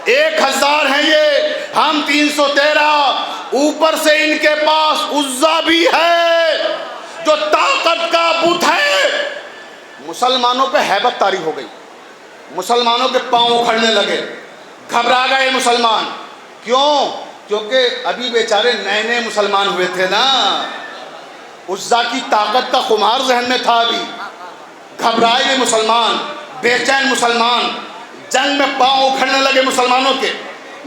1000 ہیں یہ، ہم 313، اوپر سے ان کے پاس عزا بھی ہے جو طاقت کا بت ہے. مسلمانوں پہ ہیبت طاری ہو گئی، مسلمانوں کے پاؤں اکھڑنے لگے، گھبرا گئے مسلمان. کیوں؟ کیونکہ ابھی بیچارے نئے نئے مسلمان ہوئے تھے نا، عزا کی طاقت کا خمار ذہن میں تھا. ابھی گھبرائے ہوئے مسلمان، بے چین مسلمان، جنگ میں پاؤں اکھڑنے لگے مسلمانوں کے.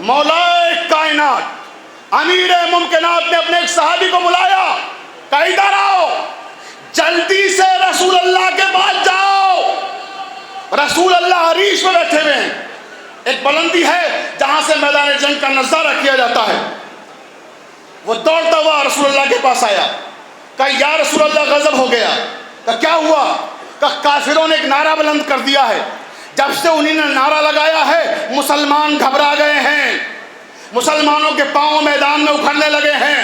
مولا کائنات امیر ممکنات نے اپنے ایک صحابی کو بلایا، کہا ادھر آؤ، جلدی سے رسول اللہ کے پاس جاؤ. رسول اللہ عریش میں بیٹھے ہوئے ہیں، ایک بلندی ہے جہاں سے میدان جنگ کا نظارہ کیا جاتا ہے. وہ دوڑتا ہوا رسول اللہ کے پاس آیا، کہا یا رسول اللہ غضب ہو گیا. کہا کیا ہوا؟ کہا کافروں نے ایک نعرہ بلند کر دیا ہے، جب سے انہوں نے نعرہ لگایا ہے مسلمان گھبرا گئے ہیں، مسلمانوں کے پاؤں میدان میں اکھڑنے لگے ہیں.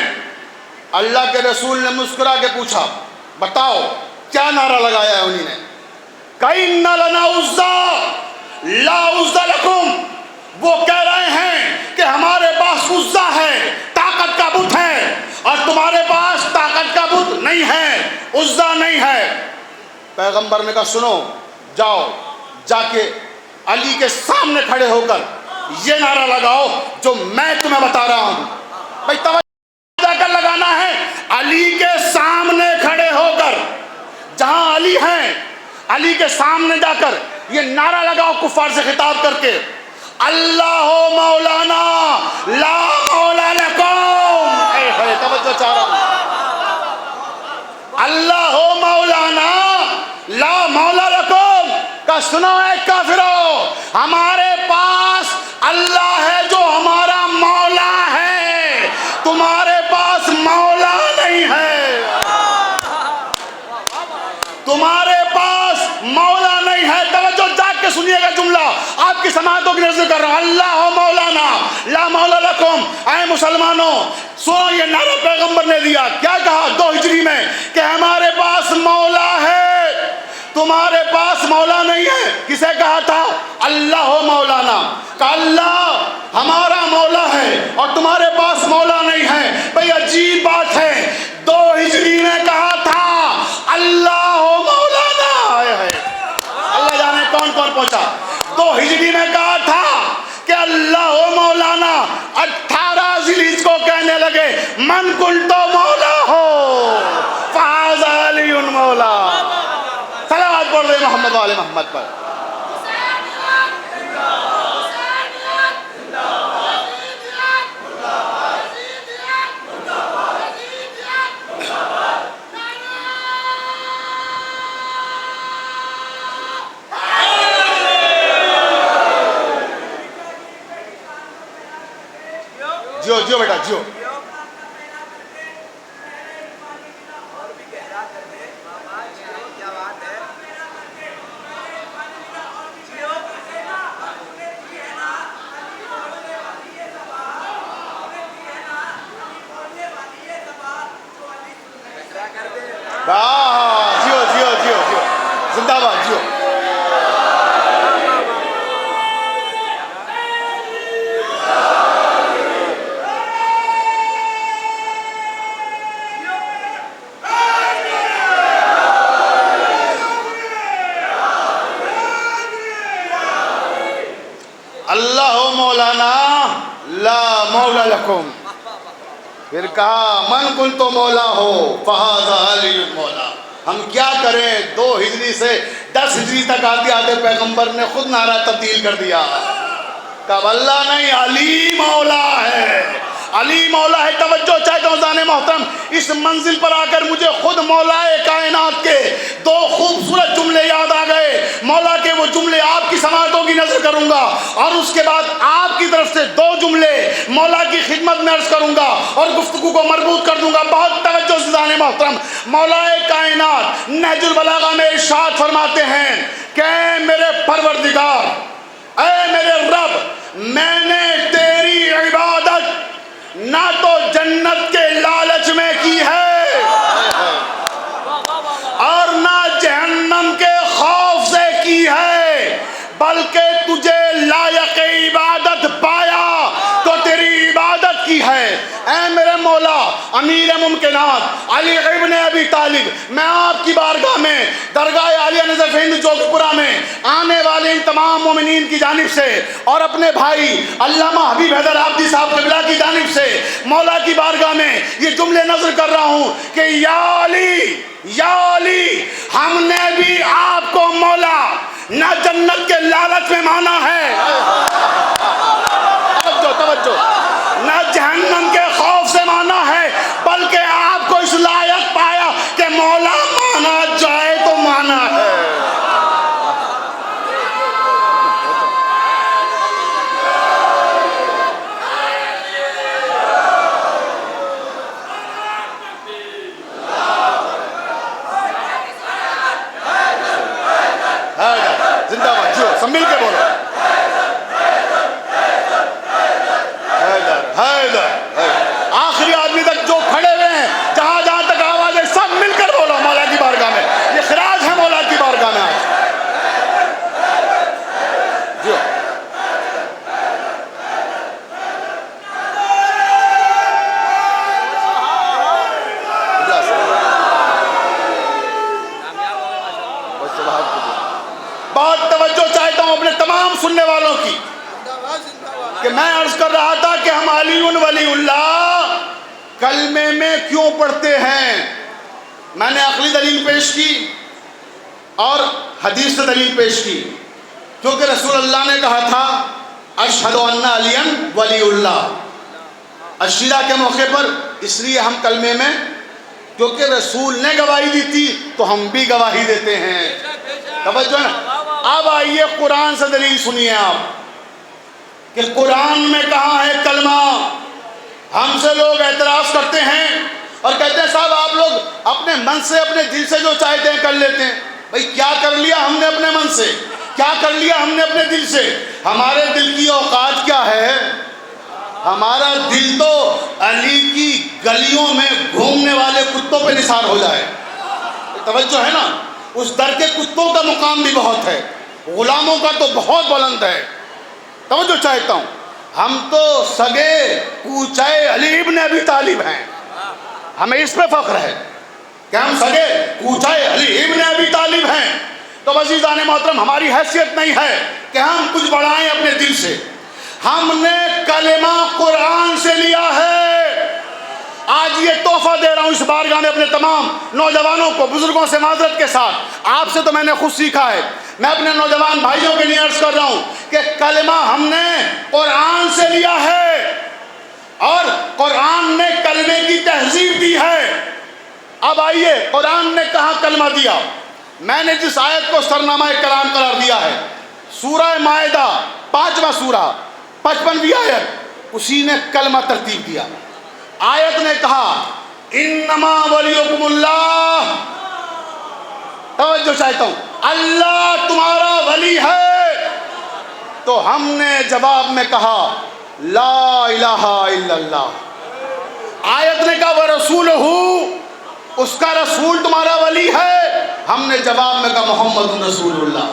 اللہ کے رسول نے مسکرا کے پوچھا بتاؤ کیا نعرہ لگایا ہے انہوں نے؟ کہا اِنَّ لَنَا عُزَّى لَا عُزَّ لَكُمْ. وہ کہہ رہے ہیں کہ ہمارے پاس عزا ہے، طاقت کا بت ہے، اور تمہارے پاس طاقت کا بت نہیں ہے، عزا نہیں ہے. پیغمبر نے کہا سنو، جاؤ جا کے علی کے سامنے کھڑے ہو کر یہ نعرہ لگاؤ جو میں تمہیں بتا رہا ہوں. بھائی توجہ جا کر لگانا ہے. علی کے سامنے کھڑے ہو کر, جہاں علی ہیں علی کے سامنے جا کر یہ نعرہ لگاؤ کفار سے خطاب کر کے, اللہ مولانا لا مولا لکم. توجہ چاہ رہا ہوں. اللہ مولانا لا مولا لکم کا سنو ہے کافرو, ہمارے پاس اللہ ہے جو ہمارا مولا ہے, تمہارے پاس مولا نہیں ہے, تمہارے پاس مولا نہیں ہے. توجہ جاگ کے سنیے گا جملہ, آپ کی سماعتوں کی نظر کر رہا ہوں. اللہ مولانا لا مولا لکم. اے مسلمانوں سنو, یہ نعرہ پیغمبر نے دیا. کیا کہا 2 ہجری میں کہ ہمارے پاس مولا ہے, تمہارے پاس مولا نہیں ہے. کسے کہا تھا؟ اللہ مولانا. کہ اللہ ہمارا مولا ہے اور تمہارے پاس مولا نہیں ہے. بھئی عجیب بات ہے, 2 ہجری میں کہا تھا اللہ مولانا. اللہ جانے کون کون پہنچا. 2 ہجری میں کہا تھا کہ اللہ مولانا. 18 ذیلحجہ کو کہنے لگے من کنتو مولا ہو فہذا علی مولا. صلوات پڑھ دے محمد والے محمد پر. جیو جیو بیٹا جیو. جیو جیو جیو جیو زندہ باد جیو. اللہ مولانا لا مولا لکم. پھر کہا من کنتو مولا ہو فہذا علی مولا. ہم کیا کریں, 2 ہجری سے 10 ہجری تک آتے آتے پیغمبر نے خود نعرہ تبدیل کر دیا. کہا اللہ نہیں, علی مولا ہے, علی مولا ہے. توجہ چاہتا ہوں زانے محترم, اس منزل پر آ کر مجھے خود مولا کائنات کے 2 خوبصورت جملے یاد آ گئے. مولا کے وہ جملے آپ کی سماعتوں کی نظر کروں گا اور اس کے بعد آپ کی طرف سے 2 جملے مولا کی خدمت میں عرض کروں گا اور گفتگو کو مربوط کر دوں گا. بہت توجہ سے زانے محترم, مولا کائنات نہج البلاغہ میں ارشاد فرماتے ہیں کہ اے میرے پروردگار, اے میرے رب, میں نے تیری عبادت نہ تو جنت کے لالچ میں کی ہے اور نہ جہنم کے خوف سے کی ہے, بلکہ تجھے لائق عبادت پایا تو تیری عبادت کی ہے. اے میرے مولا امیر ممکنات علی ابن ابی طالب, میں آپ کی بارگاہ میں درگاہ عالیہ نجف ہند جوگی پورہ میں آنے والے ان تمام مومنین کی جانب سے اور اپنے بھائی علامہ حبیب حیدر عابدی صاحب قبلہ کی جانب سے مولا کی بارگاہ میں یہ جملے نظر کر رہا ہوں کہ یا علی, ہم نے بھی آپ کو مولا نہ جنت کے لالچ میں مانا ہے, توجہ, نہ جہنم کے خوف سے مانا ہے, بلکہ آپ کو اس لائق پایا کہ مولا مانا جائے تو مانا ہے. زندہ باد جیو, سب مل کے بولو. میں عرض کر رہا تھا کہ ہم علی ولی اللہ کلمے میں کیوں پڑھتے ہیں. میں نے عقلی دلیل پیش کی اور حدیث سے دلیل پیش کی, کیونکہ رسول اللہ نے کہا تھا اشہد ان علی ولی اللہ عشیرہ کے موقع پر. اس لیے ہم کلمے میں, کیونکہ رسول نے گواہی دی تھی تو ہم بھی گواہی دیتے ہیں. توجہ نا. اب آئیے قرآن سے دلیل سنیے آپ کہ قرآن میں کہاں ہے کلمہ. ہم سے لوگ اعتراض کرتے ہیں اور کہتے ہیں صاحب آپ لوگ اپنے من سے اپنے دل سے جو چاہتے ہیں کر لیتے ہیں. بھئی کیا کر لیا ہم نے اپنے من سے, کیا کر لیا ہم نے اپنے دل سے؟ ہمارے دل کی اوقات کیا ہے؟ ہمارا دل تو علی کی گلیوں میں گھومنے والے کتوں پہ نثار ہو جائے. توجہ ہے نا. اس در کے کتوں کا مقام بھی بہت ہے, غلاموں کا تو بہت بلند ہے. توجہ چاہتا ہوں. ہم تو سگے کوچے علی ابن ابی طالب ہیں, ہمیں اس پہ فخر ہے کہ ہم سگے کوچے علی ابن ابی طالب ہیں. تو عزیزان محترم, ہماری حیثیت نہیں ہے کہ ہم کچھ بڑھائیں اپنے دل سے. ہم نے کلمہ قرآن سے لیا ہے. آج یہ تحفہ دے رہا ہوں اس بارگاہ میں اپنے تمام نوجوانوں کو, بزرگوں سے معذرت کے ساتھ. آپ سے تو میں نے خود سیکھا ہے, میں اپنے نوجوان بھائیوں کے لیے عرض کر رہا ہوں کہ کلمہ ہم نے قرآن سے لیا ہے اور قرآن نے کلمے کی تہذیب دی ہے. اب آئیے, قرآن نے کہاں کلمہ دیا؟ میں نے جس آیت کو سرنامہ کلام قرار دیا ہے, سورہ مائدہ 5واں سورہ 55ویں آیت, اسی نے کلمہ ترتیب دیا. آیت نے کہا انما ولیکم اللہ. توجہ چاہتا ہوں, اللہ تمہارا ولی ہے. تو ہم نے جواب میں کہا لا الہ الا اللہ. آیت نے کہا وَرَسُولُهُ, اس کا رسول تمہارا ولی ہے. ہم نے جواب میں کہا محمد رسول اللہ.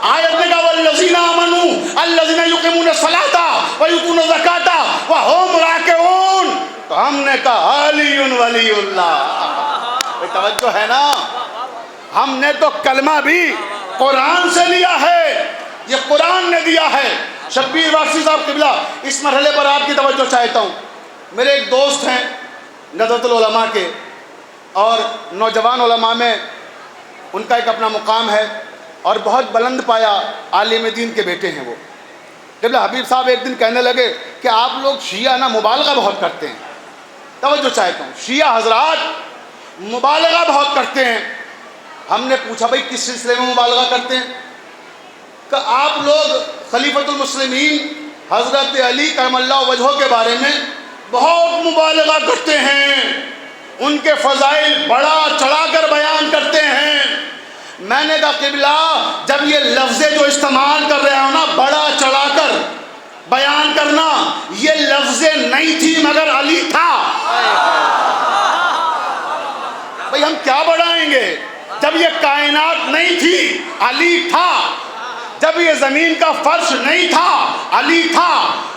آیت نے کہا وَالَّذِينَ آمَنُوا الَّذِينَ يُقِيمُونَ الصَّلَاةَ وَيُؤْتُونَ الزَّكَاةَ وَهُمْ رَاكِعُونَ. تو ہم نے کہا علی ولی اللہ. توجہ ہے نا. ہم نے تو کلمہ بھی قرآن سے لیا ہے, یہ قرآن نے دیا ہے. شبیر وارسی صاحب قبلہ, اس مرحلے پر آپ کی توجہ چاہتا ہوں. میرے ایک دوست ہیں ندوۃ العلماء کے, اور نوجوان علماء میں ان کا ایک اپنا مقام ہے اور بہت بلند پایا عالم دین کے بیٹے ہیں وہ. قبلہ حبیب صاحب ایک دن کہنے لگے کہ آپ لوگ شیعہ نا مبالغہ بہت کرتے ہیں. توجہ چاہتا ہوں, شیعہ حضرات مبالغہ بہت کرتے ہیں. ہم نے پوچھا بھائی کس سلسلے میں مبالغہ کرتے ہیں؟ کہ آپ لوگ خلیفۃ المسلمین حضرت علی کرم اللہ وجہہ کے بارے میں بہت مبالغہ کرتے ہیں, ان کے فضائل بڑا چڑھا کر بیان کرتے ہیں. میں نے کہا قبلہ جب یہ لفظیں جو استعمال کر رہے ہو نا, بڑا چڑھا کر بیان کرنا, یہ لفظیں نہیں تھی مگر علی تھا. بھئی ہم کیا بڑھائیں گے؟ جب یہ کائنات نہیں تھی علی تھا, جب یہ زمین کا فرش نہیں تھا علی تھا,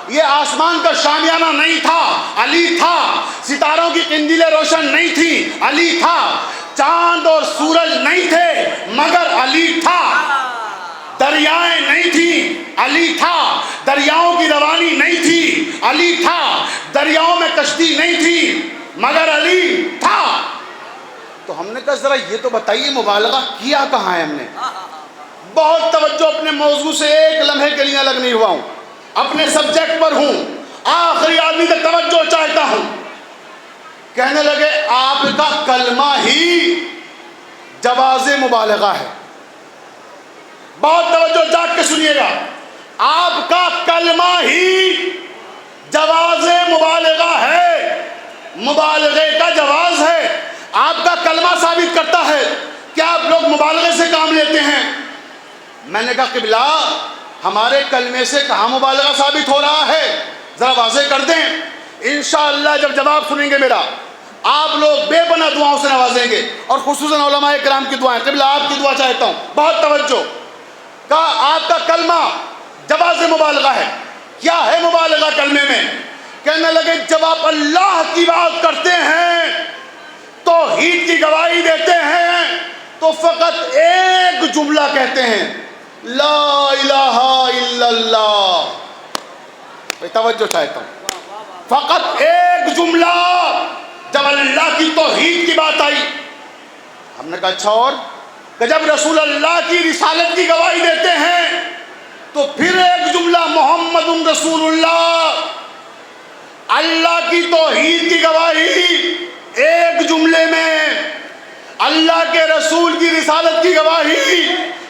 یہ آسمان کا شامیانہ نہیں تھا علی تھا, ستاروں کی قندیلیں روشن نہیں تھی علی تھا, چاند اور سورج نہیں تھے مگر علی تھا, دریائیں نہیں تھیں علی تھا, دریاؤں کی روانی نہیں تھی علی تھا, دریاؤں میں کشتی نہیں تھی مگر علی تھا. تو ہم نے کہا ذرا یہ تو بتائیے مبالغہ کیا کہاں ہے ہم نے؟ بہت توجہ, اپنے موضوع سے ایک لمحے کے لیے الگ نہیں ہوا ہوں, اپنے سبجیکٹ پر ہوں, آخری آدمی تک توجہ چاہتا ہوں. کہنے لگے آپ کا کلمہ ہی جواز مبالغہ ہے. بہت توجہ جاگ کے سنیے گا, آپ کا کلمہ ہی جواز مبالغہ ہے, مبالغے کا جواز ہے. آپ کا کلمہ ثابت کرتا ہے کہ آپ لوگ مبالغے سے کام لیتے ہیں. میں نے کہا قبلہ ہمارے کلمے سے کہاں مبالغہ ثابت ہو رہا ہے, ذرا واضح کر دیں. انشاءاللہ جب جواب سنیں گے میرا, آپ لوگ بے پناہ دعاؤں سے نوازیں گے, اور خصوصاً علماء کرام کی دعائیں. قبلہ آپ کی دعا چاہتا ہوں, بہت توجہ. کہا آپ کا کلمہ جواز مبالغہ ہے. کیا ہے مبالغہ کلمے میں؟ کہنے لگے جب آپ اللہ کی بات کرتے ہیں, توحید کی گواہی دیتے ہیں, تو فقط ایک جملہ کہتے ہیں لا الہ الا اللہ. توجہ چاہتا ہوں، فقط ایک جملہ جب اللہ کی توحید کی بات آئی، ہم نے کہا اچھا، اور کہ جب رسول اللہ کی رسالت کی گواہی دیتے ہیں تو پھر ایک جملہ محمد رسول اللہ، اللہ کی توحید کی گواہی ایک جملے میں، اللہ کے رسول کی رسالت کی گواہی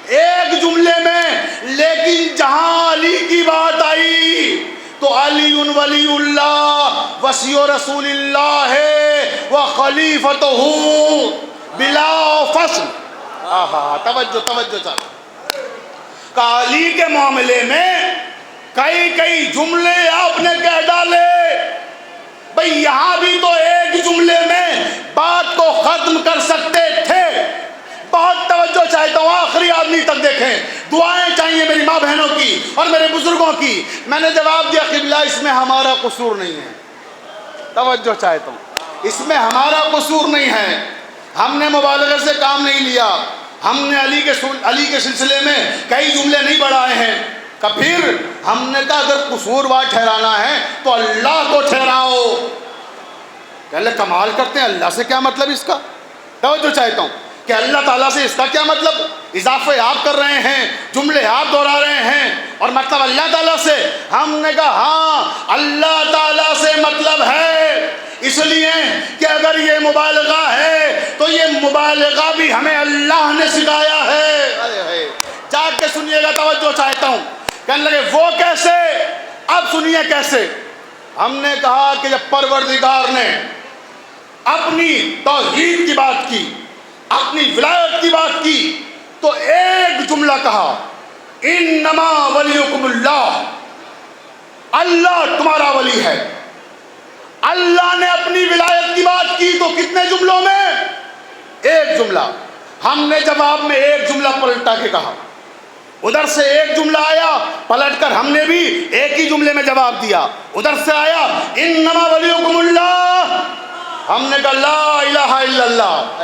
ایک جملے میں، لیکن جہاں علی کی بات آئی تو علی ولی اللہ وصی رسول اللہ ہے وخلیفتہ بلا فصل۔ توجہ چاہتا، کہ علی کے معاملے میں کئی جملے آپ نے کہہ ڈالے، بھئی یہاں بھی تو ایک جملے میں بات کو ختم کر سکتے تھے۔ بہت توجہ چاہتا ہوں، آخری آدمی تک دیکھیں، دعائیں چاہیے میری ماں بہنوں کی اور میرے بزرگوں کی۔ میں نے جواب دیا قبلہ اس میں ہمارا قصور نہیں ہے، توجہ چاہتا ہوں، اس میں ہمارا قصور نہیں ہے، ہم نے مبالغے سے کام نہیں لیا، ہم نے علی کے سلسلے میں کئی جملے نہیں بڑھائے ہیں، کہ پھر ہم نے کہا اگر قصوروار ٹھہرانا ہے تو اللہ کو ٹھہراؤ۔ پہلے کمال کرتے ہیں، اللہ سے کیا مطلب اس کا؟ توجہ چاہتا ہوں کہ اللہ تعالیٰ سے اس کا کیا مطلب؟ اضافے آپ کر رہے ہیں، جملے آپ دہرا رہے ہیں، اور مطلب اللہ تعالیٰ سے۔ ہم نے کہا ہاں اللہ تعالیٰ سے مطلب ہے، اس لیے کہ اگر یہ مبالغہ ہے تو یہ مبالغہ بھی ہمیں اللہ نے سکھایا ہے۔ جاگ کے سنیے گا، توجہ چاہتا ہوں۔ کہنے لگے وہ کیسے؟ اب سنیے کیسے۔ ہم نے کہا کہ جب پروردگار نے اپنی توحید کی بات کی، اپنی ولایت کی بات کی، تو ایک جملہ کہا، انما ولیکم اللہ، اللہ تمہارا ولی ہے۔ اللہ نے اپنی ولایت کی بات کی تو کتنے جملوں میں؟ ایک جملہ۔ ہم نے جواب میں ایک جملہ پلٹا کے کہا، ادھر سے ایک جملہ آیا، پلٹ کر ہم نے بھی ایک ہی جملے میں جواب دیا۔ ادھر سے آیا انما ولیکم اللہ، ہم نے کہا لا الہ الا اللہ،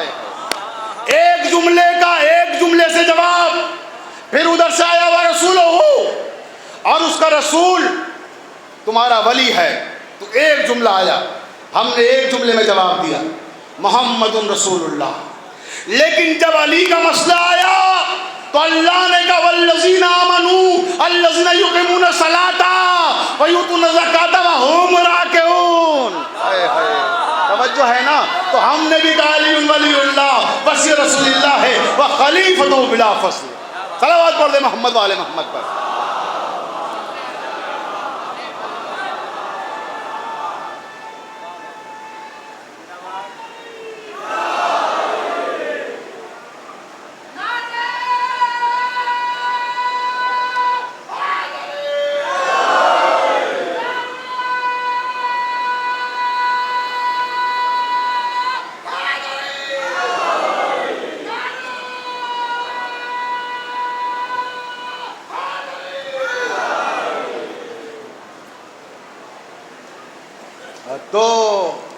ایک جملے کا ایک جملے سے جواب۔ پھر ادھر سے آیا ورسولہ، اور اس کا رسول تمہارا ولی ہے، تو ایک جملہ آیا، ہم نے ایک جملے میں جواب دیا محمد رسول اللہ۔ لیکن جب علی کا مسئلہ آیا تو اللہ نے کہا والذین آمنوا الذین یقیمون الصلاۃ ویؤتون الزکاۃ وہم راکعون۔ توجہ ہے نا؟ تو ہم نے بھی کہا علی ولی اللہ وصی رسول اللہ ہے وخلیفتہ بلا فصل۔ صلوات پڑھ دے محمد وآل محمد پر۔ تو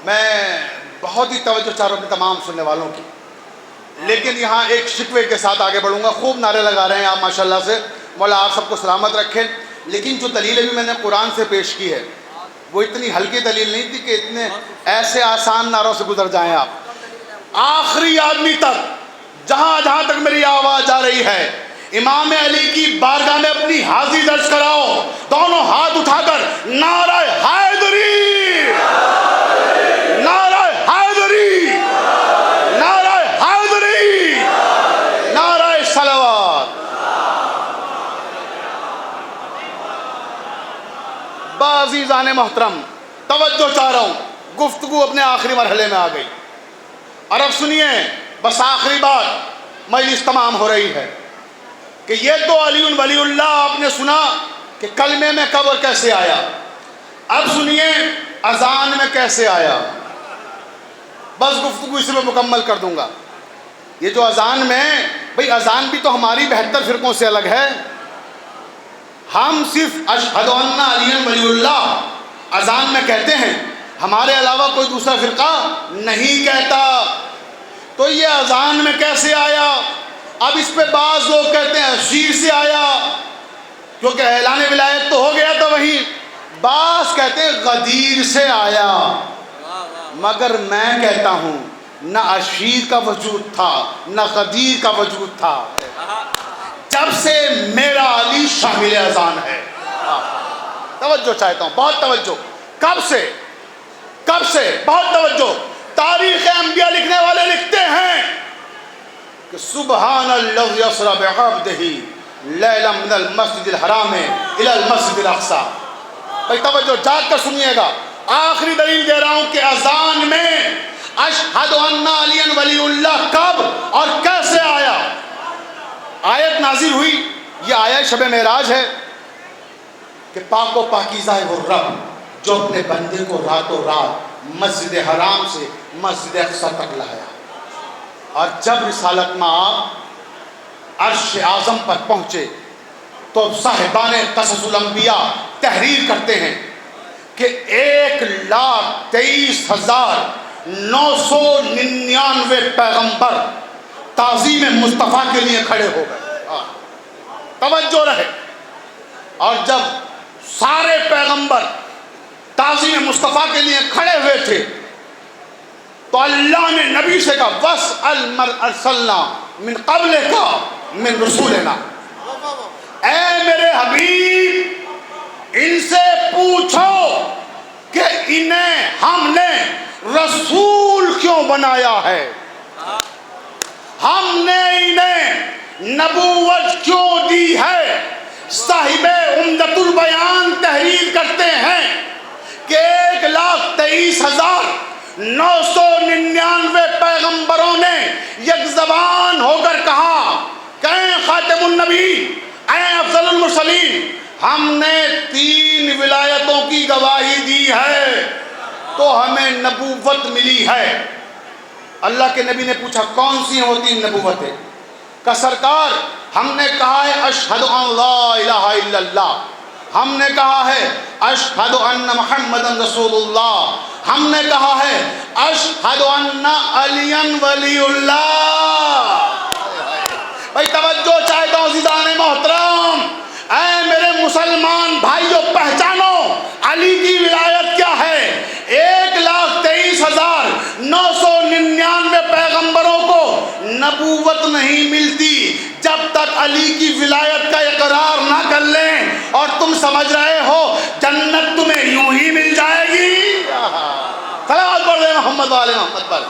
میں بہت ہی توجہ چاہ رہا ہوں اپنے تمام سننے والوں کی، لیکن یہاں ایک شکوے کے ساتھ آگے بڑھوں گا۔ خوب نعرے لگا رہے ہیں آپ ماشاءاللہ سے، مولا آپ سب کو سلامت رکھیں، لیکن جو دلیل ابھی میں نے قرآن سے پیش کی ہے وہ اتنی ہلکی دلیل نہیں تھی کہ اتنے ایسے آسان نعروں سے گزر جائیں آپ۔ آخری آدمی تک جہاں جہاں تک میری آواز جا رہی ہے، امام علی کی بارگاہ میں اپنی حاضری درج کراؤ، دونوں ہاتھ اٹھا کر نعرہ حیدری، نعرہ حیدری، نعرہ حیدری، نعرہ صلوات۔ عزیزان محترم، توجہ چاہ رہا ہوں، گفتگو اپنے آخری مرحلے میں آ گئی، اور اب سنیے بس آخری بات، مجلس تمام ہو رہی ہے، کہ یہ تو علی ولی اللہ آپ نے سنا کہ کلمے میں کب اور کیسے آیا، اب سنیے اذان میں کیسے آیا۔ بس گفتگو اس میں مکمل کر دوں گا۔ یہ جو اذان میں، بھئی اذان بھی تو ہماری 72 فرقوں سے الگ ہے، ہم صرف اشہد ان علی ولی اللہ اذان میں کہتے ہیں، ہمارے علاوہ کوئی دوسرا فرقہ نہیں کہتا۔ تو یہ اذان میں کیسے آیا؟ اب اس پہ بعض لوگ کہتے ہیں شیر سے آیا، کیونکہ اعلان ولایت تو ہو گیا تھا وہیں، بعض کہتے ہیں غدیر سے آیا، مگر میں کہتا ہوں نہ عشیر کا وجود تھا نہ غدیر کا وجود تھا، جب سے میرا علی شامل اذان ہے۔ توجہ چاہتا ہوں، بہت توجہ۔ کب سے بہت توجہ۔ تاریخ انبیاء لکھنے والے لکھتے ہیں کہ سبحان الذی اسری بعبدہ لیلا من المسجد الحرام الی المسجد الاقصی۔ بھائی توجہ جاگ کر سنیے گا، آخری دلیل دے رہا ہوں کہ اذان میں اشہد ان علی ولی اللہ کب اور کیسے آیا؟ آیت نازل ہوئی، یہ آیت شب معراج ہے کہ پاک و پاکیزہ ہے وہ رب جو اپنے بندے کو راتوں رات مسجد حرام سے مسجد اقصی تک لایا، اور جب رسالت مآب عرش اعظم پر پہنچے تو صاحبان قصص الانبیاء تحریر کرتے ہیں کہ 1,23,999 پیغمبر تعظیم مصطفیٰ کے لیے کھڑے ہو گئے۔ توجہ رہے۔ اور جب سارے پیغمبر تعظیم مصطفیٰ کے لیے کھڑے ہوئے تھے تو اللہ نے نبی سے کہا وَاسْأَلْ مَنْ أَرْسَلْنَا مِنْ قَبْلِكَ مِنْ رُسُولِنَا، اے میرے حبیب ان سے پوچھو کہ انہیں ہم نے رسول کیوں بنایا ہے، ہم نے انہیں نبوت کیوں دی ہے۔ صاحب عمدۃ البیان تحریر کرتے ہیں کہ 1,23,999 پیغمبروں نے یک زبان ہو کر کہا کہ اے خاتم النبی، اے افضل المرسلین، ہم نے 3 ولایتوں کی گواہی دی ہے تو ہمیں نبوت ملی ہے۔ اللہ کے نبی نے پوچھا کون سی ہیں وہ 3 نبوتیں؟ کہ سرکار ہم نے کہا ہے اشہد ان لا الہ الا اللہ، ہم نے کہا ہے اشہد ان محمد رسول اللہ، ہم نے کہا ہے اشہد ان علی ولی اللہ۔ بھائی توجہ چاہتا ہوں عزیزان محترم، اے میرے مسلمان بھائیو، پہچانو علی کی ولایت کیا ہے۔ 1,23,999 پیغمبروں کو نبوت نہیں ملتی جب تک علی کی ولایت کا اقرار نہ کر لیں، اور تم سمجھ رہے ہو جنت تمہیں یوں ہی مل جائے گی؟ صلوات پڑھ دیں محمد والے محمد پر۔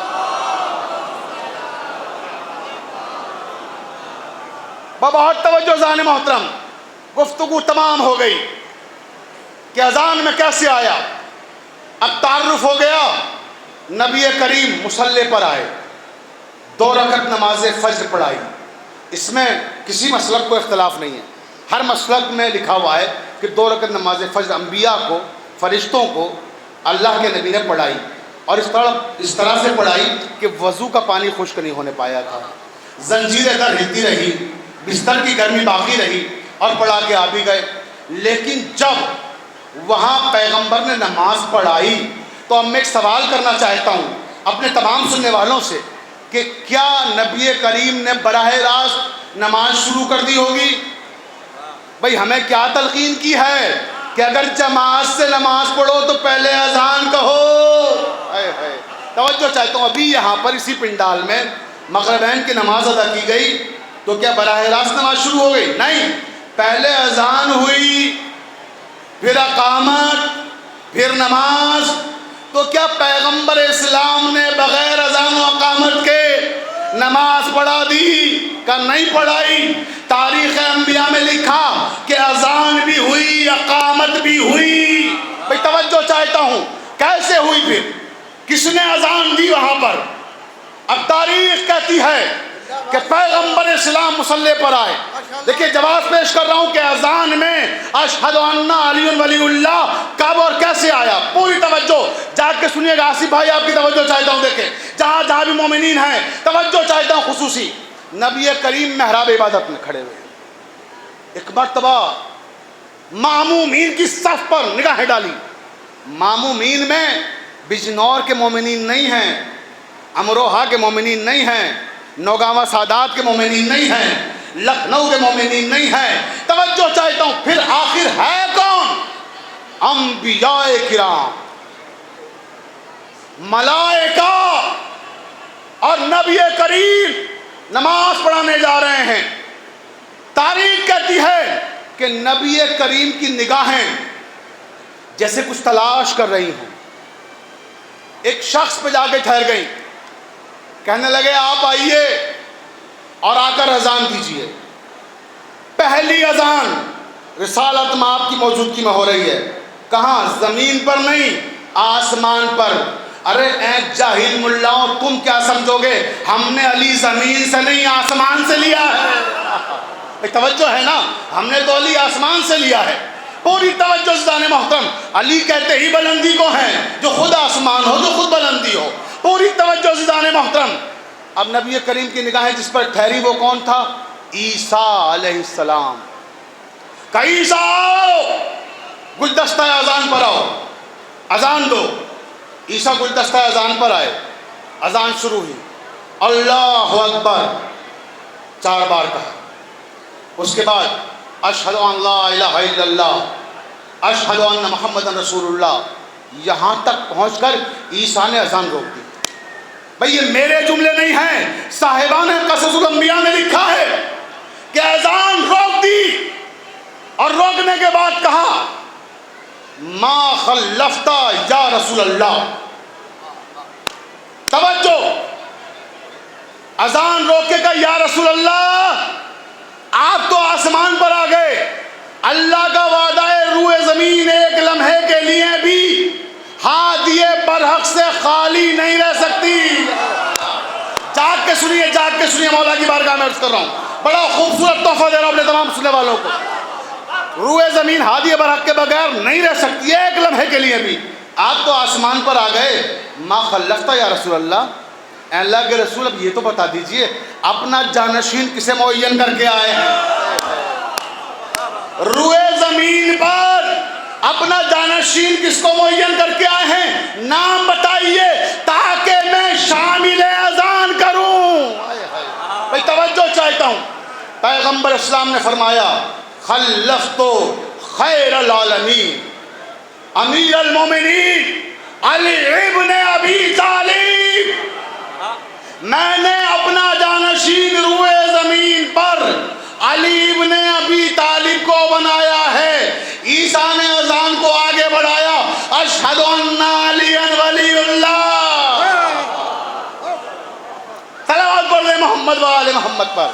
بہت توجہ عزیزان محترم، گفتگو تمام ہو گئی کہ اذان میں کیسے آیا۔ اب تعارف ہو گیا، نبی کریم مصلی پر آئے، 2 رکعت نماز فجر پڑھائی۔ اس میں کسی مسلک کو اختلاف نہیں ہے، ہر مسلک میں لکھا ہوا ہے کہ 2 رکعت نماز فجر انبیاء کو، فرشتوں کو اللہ کے نبی نے پڑھائی، اور اس طرح سے پڑھائی کہ وضو کا پانی خشک نہیں ہونے پایا تھا، زنجیریں در ہلتی رہی، بستر کی گرمی باقی رہی، اور پڑھا کے آ بھی گئے۔ لیکن جب وہاں پیغمبر نے نماز پڑھائی تو اب میں ایک سوال کرنا چاہتا ہوں اپنے تمام سننے والوں سے کہ کیا نبی کریم نے براہ راست نماز شروع کر دی ہوگی؟ بھئی ہمیں کیا تلقین کی ہے کہ اگر جماعت سے نماز پڑھو تو پہلے اذان کہو۔ توجہ چاہتا ہوں، ابھی یہاں پر اسی پنڈال میں مغربین کی نماز ادا کی گئی تو کیا براہ راست نماز شروع ہو گئی؟ نہیں، پہلے اذان ہوئی، پھر اقامت، پھر نماز۔ تو کیا پیغمبر اسلام نے بغیر اذان و اقامت کے نماز پڑھا دی؟ کہ نہیں پڑھائی۔ تاریخ انبیاء میں لکھا کہ اذان بھی ہوئی، اقامت بھی ہوئی۔ بھئی توجہ چاہتا ہوں، کیسے ہوئی؟ پھر کس نے اذان دی وہاں پر؟ اب تاریخ کہتی ہے کہ پیغمبر اسلام مصلی پر آئے۔ دیکھیں جواز پیش کر رہا ہوں کہ اذان میں اشہد ان علی ولی اللہ کب اور کیسے آیا۔ پوری توجہ جاگ کے سنیے گا، آصف بھائی آپ کی توجہ چاہتا ہوں، دیکھیں جہاں بھی مومنین ہیں توجہ چاہتا ہوں خصوصی۔ نبی کریم محراب عبادت میں کھڑے ہوئے، ایک مرتبہ معمومین کی صف پر نگاہیں ڈالی۔ معمومین میں بجنور کے مومنین نہیں ہیں، امروہہ کے مومنین نہیں ہیں، نوگاواں سادات کے مومنین نہیں ہیں، لکھنؤ کے مومنین نہیں ہیں۔ توجہ چاہتا ہوں، پھر آخر ہے کون؟ انبیاء کرام، ملائکہ اور نبی کریم نماز پڑھانے جا رہے ہیں۔ تاریخ کہتی ہے کہ نبی کریم کی نگاہیں جیسے کچھ تلاش کر رہی ہوں، ایک شخص پہ جا کے ٹھہر گئی، کہنے لگے آپ آئیے اور آ کر اذان دیجیے۔ پہلی اذان رسالت مآب کی موجودگی میں ہو رہی ہے، کہاں؟ زمین پر نہیں، آسمان پر۔ ارے اے جاہل ملاؤں، تم کیا سمجھو گے ہم نے علی زمین سے نہیں آسمان سے لیا ہے؟ توجہ ہے نا، ہم نے تو علی آسمان سے لیا ہے۔ پوری توجہ زدان محترم، علی کہتے ہی بلندی کو ہیں، جو خود آسمان ہو، جو خود بلندی ہو۔ پوری توجہ زدان محترم، اب نبی کریم کی نگاہیں جس پر ٹھہری وہ کون تھا؟ عیسیٰ علیہ السلام۔ کہ عیسیٰ آؤ، گلدستہ اذان پر آؤ، اذان دو۔ عیسیٰ گلدستہ اذان پر آئے، اذان شروع ہوئی، اللہ اکبر 4 بار کہا۔ اس کے بعد اشہد ان لا الہ الا اللہ، اشہد ان محمد رسول اللہ، یہاں تک پہنچ کر عیسیٰ نے اذان روک دی۔ بھئی یہ میرے جملے نہیں ہیں، صاحبان قصص الانبیاء نے لکھا ہے کہ اذان روک دی، اور روکنے کے بعد کہا ما خلفتا یا رسول اللہ۔ توجہ، اذان روک کے کہا یا رسول اللہ، آپ تو آسمان پر آ گئے، اللہ کا وعدہ ہے روئے زمین ایک لمحے کے لیے بھی ہادیے برحق سے خالی نہیں رہ سکتی۔ جاگ کے سنیے، جاگ کے سنیے، مولا کی بارگاہ میں عرض کر رہا ہوں، بڑا خوبصورت تحفہ دے رہا ہوں اپنے تمام سننے والوں کو۔ روئے زمین ہادی برحق کے بغیر نہیں رہ سکتی ایک لمحے کے لیے بھی، آپ تو آسمان پر آ گئے، ما خلفتا یا رسول اللہ، اے اللہ کے رسول اب یہ تو بتا دیجئے اپنا جانشین کسے معین کر کے آئے ہیں؟ روئے زمین پر اپنا جانشین کس کو معین کر کے آئے ہیں؟ نام بتائیے تاکہ میں شامل اذان کروں۔ بھئی توجہ چاہتا ہوں، پیغمبر اسلام نے فرمایا خلفت خیر العالمین امیر المومنین علی ابن ابی طالب، میں نے اپنا جانشین روئے زمین پر علی ابن ابی طالب کو بنایا ہے۔ عیسیٰ نے اذان کو آگے بڑھایا، اشہد ان علی ولی اللہ۔ صلوات پڑھ لیں محمد و آل محمد پر۔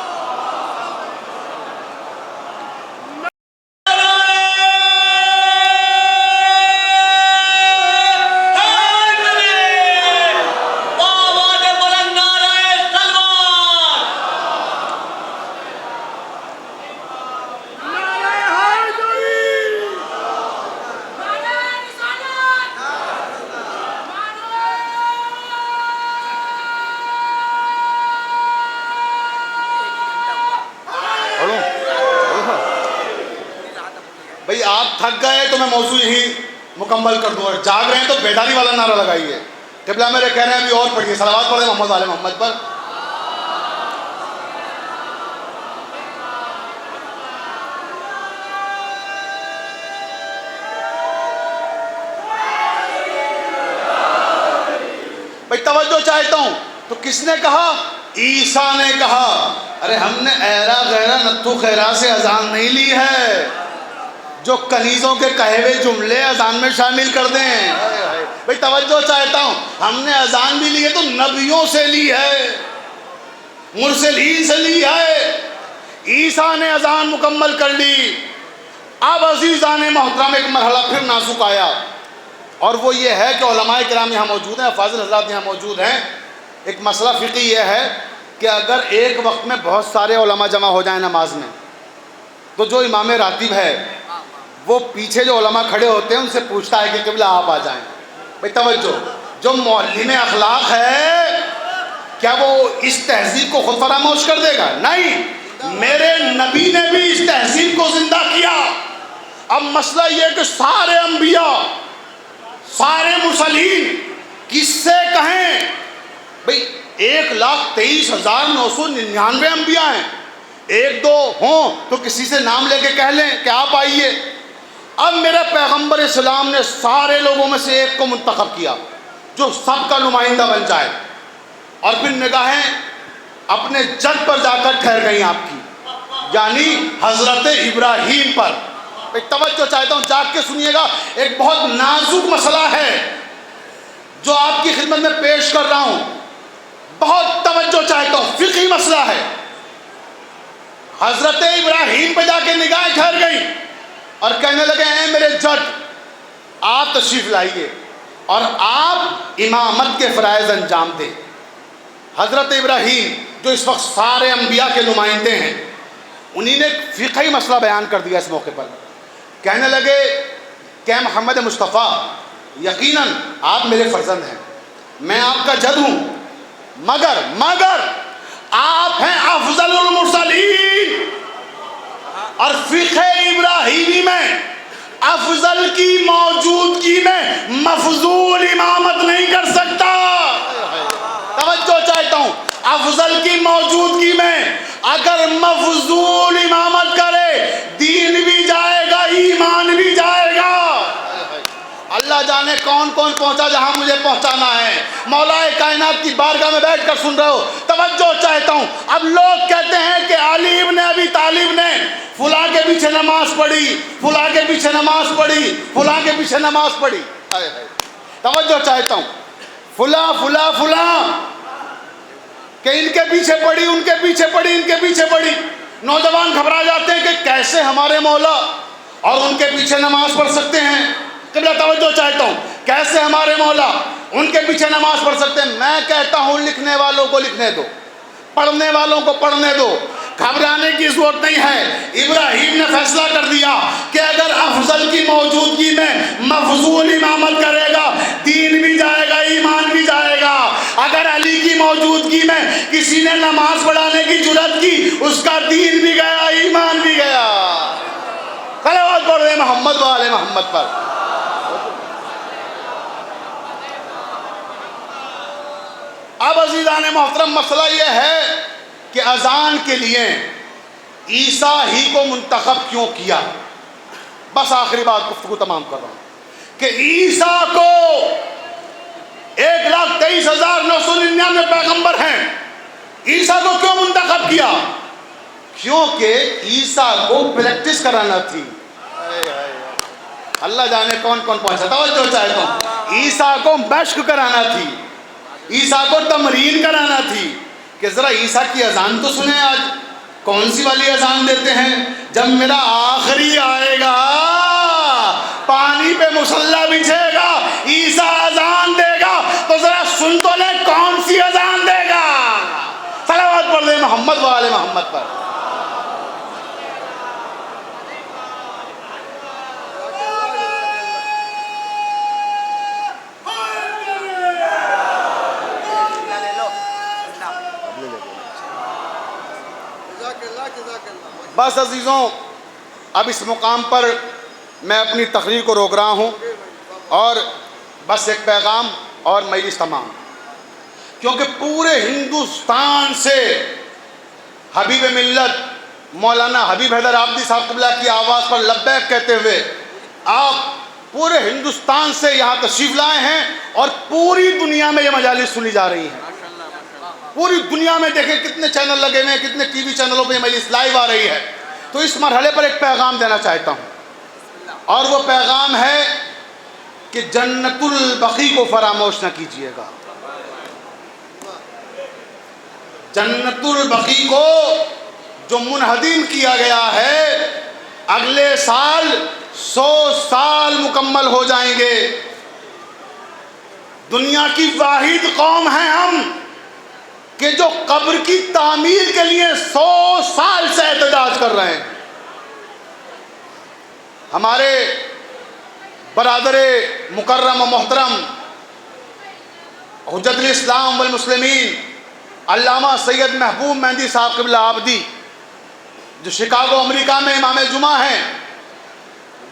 بھئی آپ تھک گئے تو میں موضوع یہی مکمل کر دوں، اور جاگ رہے ہیں تو بیداری والا نعرہ لگائیے۔ قبلہ میرے کہہ رہے ہیں ابھی اور پڑھیے، صلوات پڑھیں محمد و آل محمد پر۔ بھئی توجہ چاہتا ہوں، تو کس نے کہا؟ عیسیٰ نے کہا۔ ارے ہم نے ایرا غیرہ نتھو خیرہ سے اذان نہیں لی ہے جو کنیزوں کے کہے ہوئے جملے اذان میں شامل کر دیں۔ بھئی توجہ چاہتا ہوں، ہم نے اذان بھی لی ہے تو نبیوں سے لی ہے، مرسلین سے لی ہے۔ عیسیٰ نے اذان مکمل کر لی۔ اب عزیزان محترم ایک مرحلہ پھر نازک آیا، اور وہ یہ ہے کہ علماء کرام یہاں موجود ہیں، افاضل حضرات یہاں موجود ہیں۔ ایک مسئلہ فقہی یہ ہے کہ اگر ایک وقت میں بہت سارے علماء جمع ہو جائیں نماز میں، تو جو امام راتب ہے وہ پیچھے جو علماء کھڑے ہوتے ہیں ان سے پوچھتا ہے کہ قبلہ آپ آ جائیں۔ بھئی توجہ، جو معلم اخلاق ہے کیا وہ اس تہذیب کو خود فراموش کر دے گا؟ نہیں، میرے نبی نے بھی اس تہذیب کو زندہ کیا۔ اب مسئلہ یہ کہ سارے انبیاء، سارے مرسلین کس سے کہیں؟ بھئی 1,23,999 انبیاء ہیں، ایک دو ہوں تو کسی سے نام لے کے کہہ لیں کہ آپ آئیے۔ اب میرے پیغمبر اسلام نے سارے لوگوں میں سے ایک کو منتخب کیا جو سب کا نمائندہ بن جائے، اور پھر نگاہیں اپنے جد پر جا کر ٹھہر گئیں آپ کی، یعنی حضرت ابراہیم پر۔ ایک توجہ چاہتا ہوں، جاگ کے سنیے گا، ایک بہت نازک مسئلہ ہے جو آپ کی خدمت میں پیش کر رہا ہوں، بہت توجہ چاہتا ہوں، فقہی مسئلہ ہے۔ حضرت ابراہیم پہ جا کے نگاہیں ٹھہر گئی اور کہنے لگے اے میرے جد، آپ تشریف لائیے اور آپ امامت کے فرائض انجام دیں۔ حضرت ابراہیم جو اس وقت سارے انبیاء کے نمائندے ہیں، انہی نے ایک فقہی مسئلہ بیان کر دیا اس موقع پر۔ کہنے لگے کہ محمد مصطفیٰ، یقیناً آپ میرے فرزند ہیں، میں آپ کا جد ہوں، مگر آپ ہیں افضل المرسلین، اور فقہ ابراہیمی میں افضل کی موجودگی میں مفضول امامت نہیں کر سکتا۔ توجہ چاہتا ہوں، افضل کی موجودگی میں اگر مفضول امامت کرے، دین بھی جائے گا، ایمان بھی جائے گا۔ اللہ جانے کون کون پہنچا جہاں مجھے پہنچانا ہے۔ مولا کائنات کی بارگاہ میں بیٹھ کر سن رہے ہو، توجہ چاہتا ہوں۔ اب لوگ کہتے ہیں کہ علی ابن ابی طالب نے فلاں کے پیچھے نماز پڑھی، فلاں کے پیچھے نماز پڑھی، فلاں کے پیچھے نماز پڑھی۔ توجہ چاہتا ہوں، فلاں کہ ان کے پیچھے پڑھی، ان کے پیچھے پڑھی، ان کے پیچھے پڑھی۔ نوجوان گھبرا جاتے ہیں کہ کیسے ہمارے مولا اور ان کے پیچھے نماز پڑھ سکتے ہیں۔ قبلہ توجہ چاہتا ہوں، کیسے ہمارے مولا ان کے پیچھے نماز پڑھ سکتے ہیں؟ میں کہتا ہوں لکھنے والوں کو لکھنے دو، پڑھنے والوں کو پڑھنے دو، گھبرانے کی ضرورت نہیں ہے۔ ابراہیم نے فیصلہ کر دیا کہ اگر افضل کی موجودگی میں مفضول امامت کرے گا، دین بھی جائے گا، ایمان بھی جائے گا۔ اگر علی کی موجودگی میں کسی نے نماز پڑھانے کی جرات کی، اس کا دین بھی گیا، ایمان بھی گیا۔ صلوات پڑھ رہے محمد و آل محمد پر۔ اب عزیزان محترم، مسئلہ یہ ہے کہ اذان کے لیے عیسیٰ ہی کو منتخب کیوں کیا؟ بس آخری بات گفتگو تمام کر رہا ہوں کہ عیسیٰ کو 1,23,999 پیغمبر ہیں، عیسیٰ کو کیوں منتخب کیا؟ کیونکہ عیسیٰ کو پریکٹس کرانا تھی۔ اللہ جانے کون کون پہنچا۔ توجہ چاہتا ہوں، عیسیٰ کو مشق کرانا تھی، عیسیٰ کو تمرین کرانا تھی کہ ذرا عیسیٰ کی اذان تو سنیں۔ آج کون سی والی اذان دیتے ہیں؟ جب میرا آخری آئے گا، پانی پہ مصلی بچھے گا، عیسیٰ اذان دے گا، تو ذرا سن تو لیں کون سی اذان دے گا۔ صلوات پڑھ لیں محمد و آل محمد پر۔ بس عزیزوں، اب اس مقام پر میں اپنی تقریر کو روک رہا ہوں، اور بس ایک پیغام اور مجلس تمام، کیونکہ پورے ہندوستان سے حبیب ملت مولانا حبیب حیدر عابدی صاحب قبلہ کی آواز پر لبیک کہتے ہوئے آپ پورے ہندوستان سے یہاں تشریف لائے ہیں، اور پوری دنیا میں یہ مجالس سنی جا رہی ہیں۔ پوری دنیا میں دیکھیں کتنے چینل لگے ہوئے ہیں، کتنے ٹی وی چینلوں پہ یہ مجلس لائیو آ رہی ہے۔ تو اس مرحلے پر ایک پیغام دینا چاہتا ہوں، اور وہ پیغام ہے کہ جنت البقیع کو فراموش نہ کیجیے گا۔ جنت البقیع کو جو منہدم کیا گیا ہے، اگلے سال 100 سال مکمل ہو جائیں گے۔ دنیا کی واحد قوم ہیں ہم کہ جو قبر کی تعمیر کے لیے 100 سال سے احتجاج کر رہے ہیں۔ ہمارے برادر مکرم و محترم حجت الاسلام والمسلمین علامہ سید محبوب مہندی صاحب قبلہ عابدی، جو شکاگو امریکہ میں امام جمعہ ہیں،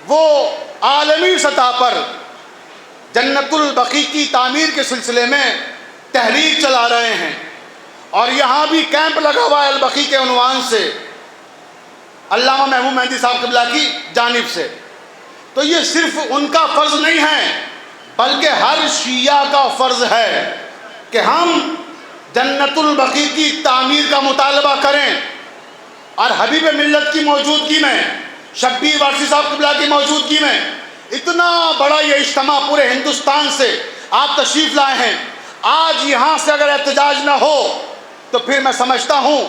وہ عالمی سطح پر جنت البقیع کی تعمیر کے سلسلے میں تحریک چلا رہے ہیں، اور یہاں بھی کیمپ لگا ہوا ہے البقیع کے عنوان سے علامہ محبوب مہندی صاحب قبلہ کی جانب سے۔ تو یہ صرف ان کا فرض نہیں ہے بلکہ ہر شیعہ کا فرض ہے کہ ہم جنت البقیع کی تعمیر کا مطالبہ کریں، اور حبیب ملت کی موجودگی میں، شبیر وارثی صاحب قبلہ کی موجودگی میں اتنا بڑا یہ اجتماع پورے ہندوستان سے آپ تشریف لائے ہیں، آج یہاں سے اگر احتجاج نہ ہو تو پھر میں سمجھتا ہوں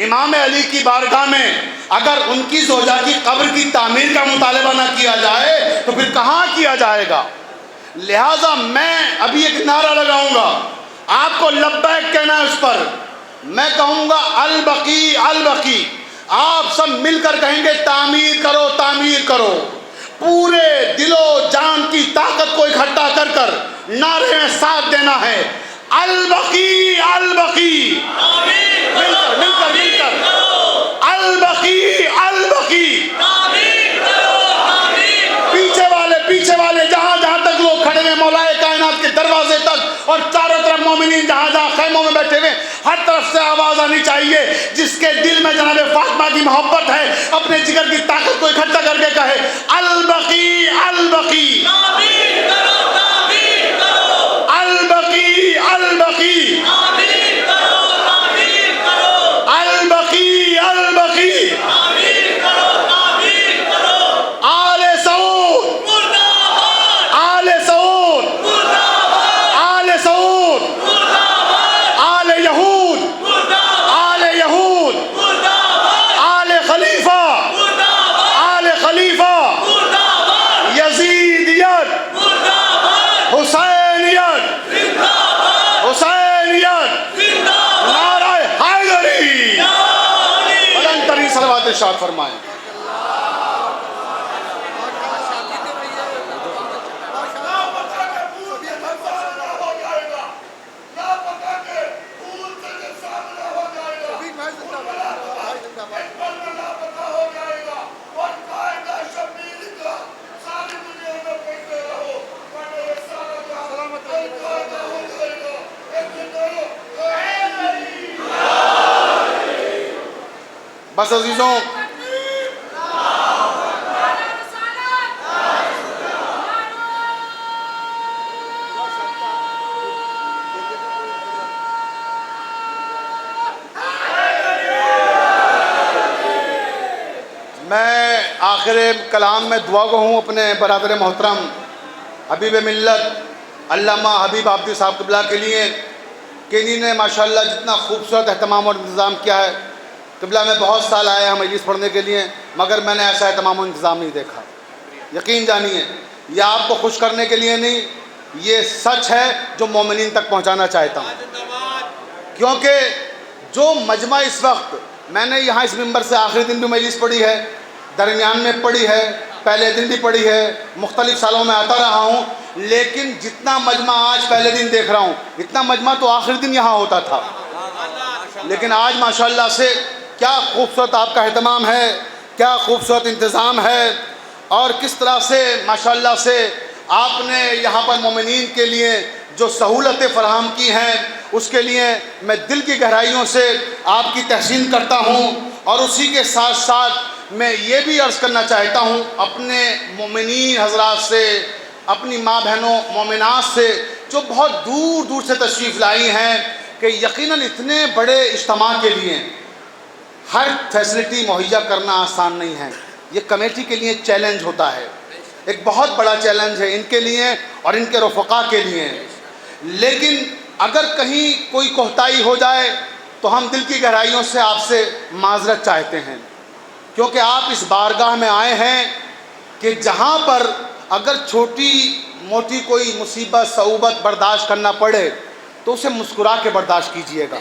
امام علی کی بارگاہ میں اگر ان کی زوجہ کی قبر کی تعمیر کا مطالبہ نہ کیا جائے تو پھر کہاں کیا جائے گا؟ لہٰذا میں ابھی ایک نعرہ لگاؤں گا، آپ کو لبیک کہنا ہے، اس پر میں کہوں گا البقیع البقیع، آپ سب مل کر کہیں گے تعمیر کرو تعمیر کرو، پورے دل و جان کی طاقت کو اکٹھا کر کر نعرے میں ساتھ دینا ہے، البقیع البقیع، مل کر البقیع البقیع، پیچھے والے جہاں تک لوگ کھڑے ہیں مولا کائنات کے دروازے تک، اور چاروں طرف مومنین جہاں خیموں میں بیٹھے ہوئے، ہر طرف سے آواز آنی چاہیے، جس کے دل میں جناب فاطمہ کی محبت ہے اپنے جگر کی طاقت کو اکٹھا کر کے کہے البقیع البقیع، البقیع البقیع، البقیع البقیع، آل سعود، آل سعود، آل سعود، آل یہود، آل یہود، آل خلیفہ، آل خلیفہ، یزیدیت، حسینیت، حسینیت، نعرہ حیدری، بلند ترین صلوات ارشاد فرمائیں۔ بس عزیزوں، میں آخر کلام میں دعا گو ہوں اپنے برادر محترم حبیب ملت علامہ حبیب آبادی صاحب قبلہ کے لیے کہ انہی نے ماشاءاللہ جتنا خوبصورت اہتمام اور انتظام کیا ہے۔ قبلہ میں بہت سال آئے ہیں مجلس پڑھنے کے لیے، مگر میں نے ایسا اہتمام و انتظام نہیں دیکھا۔ یقین جانیے یہ آپ کو خوش کرنے کے لیے نہیں، یہ سچ ہے جو مومنین تک پہنچانا چاہتا ہوں، کیونکہ جو مجمع اس وقت میں نے یہاں اس ممبر سے آخری دن بھی مجلس پڑھی ہے، درمیان میں پڑھی ہے، پہلے دن بھی پڑھی ہے، مختلف سالوں میں آتا رہا ہوں، لیکن جتنا مجمع آج پہلے دن دیکھ رہا ہوں اتنا مجمع تو آخری دن یہاں ہوتا تھا، لیکن آج ماشاءاللہ سے کیا خوبصورت آپ کا اہتمام ہے، کیا خوبصورت انتظام ہے، اور کس طرح سے ماشاءاللہ سے آپ نے یہاں پر مومنین کے لیے جو سہولتیں فراہم کی ہیں اس کے لیے میں دل کی گہرائیوں سے آپ کی تحسین کرتا ہوں، اور اسی کے ساتھ ساتھ میں یہ بھی عرض کرنا چاہتا ہوں اپنے مومنین حضرات سے، اپنی ماں بہنوں مومنات سے جو بہت دور دور سے تشریف لائی ہیں، کہ یقیناً اتنے بڑے اجتماع کے لیے ہر فیسلٹی مہیا کرنا آسان نہیں ہے، یہ کمیٹی کے لیے چیلنج ہوتا ہے، ایک بہت بڑا چیلنج ہے ان کے لیے اور ان کے رفقا کے لیے، لیکن اگر کہیں کوئی کوتاہی ہو جائے تو ہم دل کی گہرائیوں سے آپ سے معذرت چاہتے ہیں، کیونکہ آپ اس بارگاہ میں آئے ہیں کہ جہاں پر اگر چھوٹی موٹی کوئی مصیبت صعوبت برداشت کرنا پڑے تو اسے مسکرا کے برداشت کیجئے گا،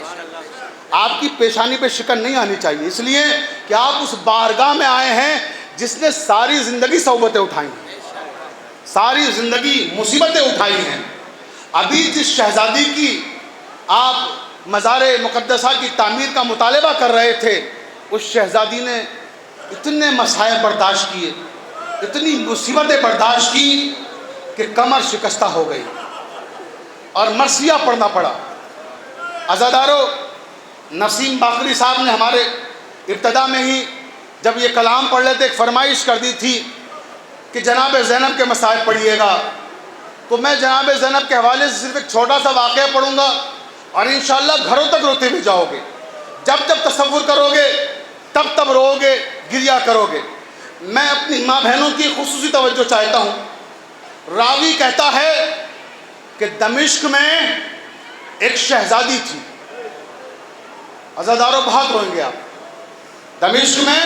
آپ کی پیشانی پہ شکن نہیں آنی چاہیے، اس لیے کہ آپ اس بارگاہ میں آئے ہیں جس نے ساری زندگی صعوبتیں اٹھائی ہیں، ساری زندگی مصیبتیں اٹھائی ہیں۔ ابھی جس شہزادی کی آپ مزار مقدسہ کی تعمیر کا مطالبہ کر رہے تھے، اس شہزادی نے اتنے مسائل برداشت کیے، اتنی مصیبتیں برداشت کی کہ کمر شکستہ ہو گئی اور مرثیہ پڑھنا پڑا۔ عزادارو، نسیم باقری صاحب نے ہمارے ابتدا میں ہی جب یہ کلام پڑھ لیتے ایک فرمائش کر دی تھی کہ جناب زینب کے مصائب پڑھیے گا، تو میں جناب زینب کے حوالے سے صرف ایک چھوٹا سا واقعہ پڑھوں گا اور انشاءاللہ گھروں تک روتے بھی جاؤ گے. جب جب تصور کرو گے تب تب رو گے، گریا کرو گے. میں اپنی ماں بہنوں کی خصوصی توجہ چاہتا ہوں. راوی کہتا ہے کہ دمشق میں ایک شہزادی تھی. عزاداروں بہت روئیں گے آپ. دمشق میں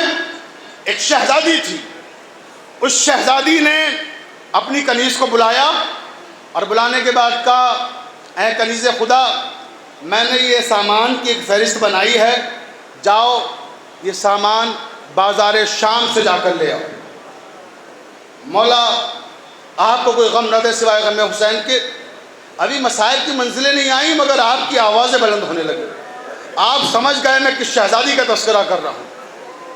ایک شہزادی تھی. اس شہزادی نے اپنی کنیز کو بلایا اور بلانے کے بعد کہا، اے کنیز خدا، میں نے یہ سامان کی ایک فہرست بنائی ہے، جاؤ یہ سامان بازار شام سے جا کر لے آؤ. مولا آپ کو کوئی غم نہ دے سوائے غم حسین کے. ابھی مصائب کی منزلیں نہیں آئیں مگر آپ کی آوازیں بلند ہونے لگی. آپ سمجھ گئے میں کس شہزادی کا تذکرہ کر رہا ہوں.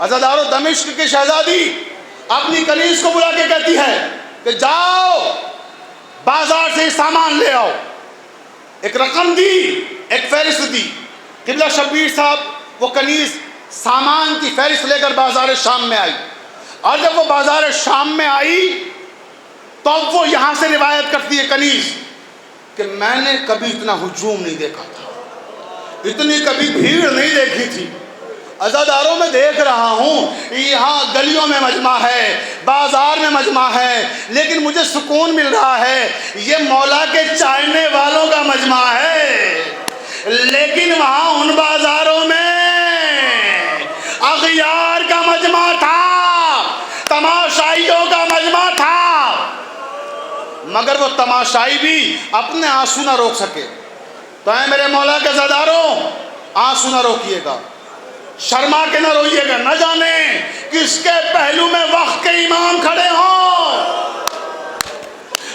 عزادارو، دمشق کی شہزادی اپنی کنیز کو بلا کے کہتی ہے کہ جاؤ بازار سے سامان لے آؤ. ایک رقم دی، ایک فہرست دی. قبلہ شبیر صاحب وہ کنیز سامان کی فہرست لے کر بازار شام میں آئی، اور جب وہ بازار شام میں آئی تو وہ یہاں سے روایت کرتی ہے کنیز کہ میں نے کبھی اتنا ہجوم نہیں دیکھا تھا، اتنی کبھی بھیڑ نہیں دیکھی تھی. عزاداروں میں دیکھ رہا ہوں یہاں گلیوں میں مجمع ہے، بازار میں مجمع ہے، لیکن مجھے سکون مل رہا ہے یہ مولا کے چاہنے والوں کا مجمع ہے. لیکن وہاں ان بازاروں میں اغیار کا مجمع تھا، تماشائیوں کا مجمع تھا. مگر وہ تماشائی بھی اپنے آنسو نہ روک سکے. تو اے میرے مولا کے عزاداروں، آنسو نہ روکیے گا، شرما کے نہ روئیے گا. نہ جانے کس کے پہلو میں وقت کے امام کھڑے ہوں.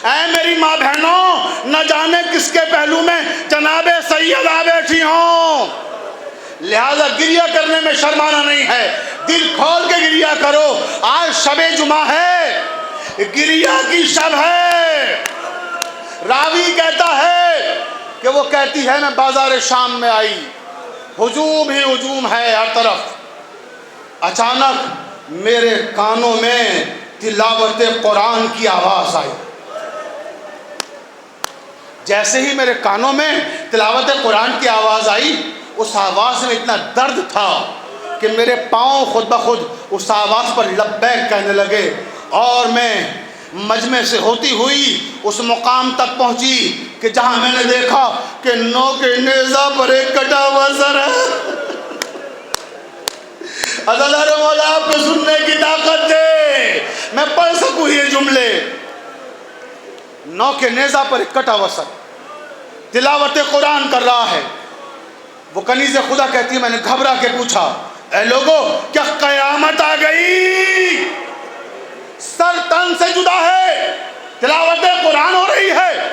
اے میری ماں بہنوں، نہ جانے کس کے پہلو میں جناب سیدہ بیٹھی ہوں. لہذا گریہ کرنے میں شرمانا نہیں ہے، دل کھول کے گریہ کرو. آج شب جمعہ ہے، گریہ کی شب ہے. راوی کہتا ہے کہ وہ کہتی ہے میں بازار شام میں آئی، ہجوم ہی ہجوم ہے ہر طرف. اچانک میرے کانوں میں تلاوت قرآن کی آواز آئی. جیسے ہی میرے کانوں میں تلاوت قرآن کی آواز آئی، اس آواز میں اتنا درد تھا کہ میرے پاؤں خود بخود اس آواز پر لبیک کہنے لگے، اور میں مجمع سے ہوتی ہوئی اس مقام تک پہنچی کہ جہاں میں نے دیکھا کہ نو کے نیزہ پر ایک کٹا ہوا سر ہے. عزادارو، مولا آپ کو سننے کی طاقت دے، میں پڑھ سکوں یہ جملے. نو کے نیزہ پر ایک کٹا ہوا سر تلاوت قرآن کر رہا ہے. وہ کنیز خدا کہتی ہے میں نے گھبرا کے پوچھا، اے لوگو کیا قیامت آ گئی؟ سر تن سے جدا ہے، تلاوت قرآن ہو رہی ہے.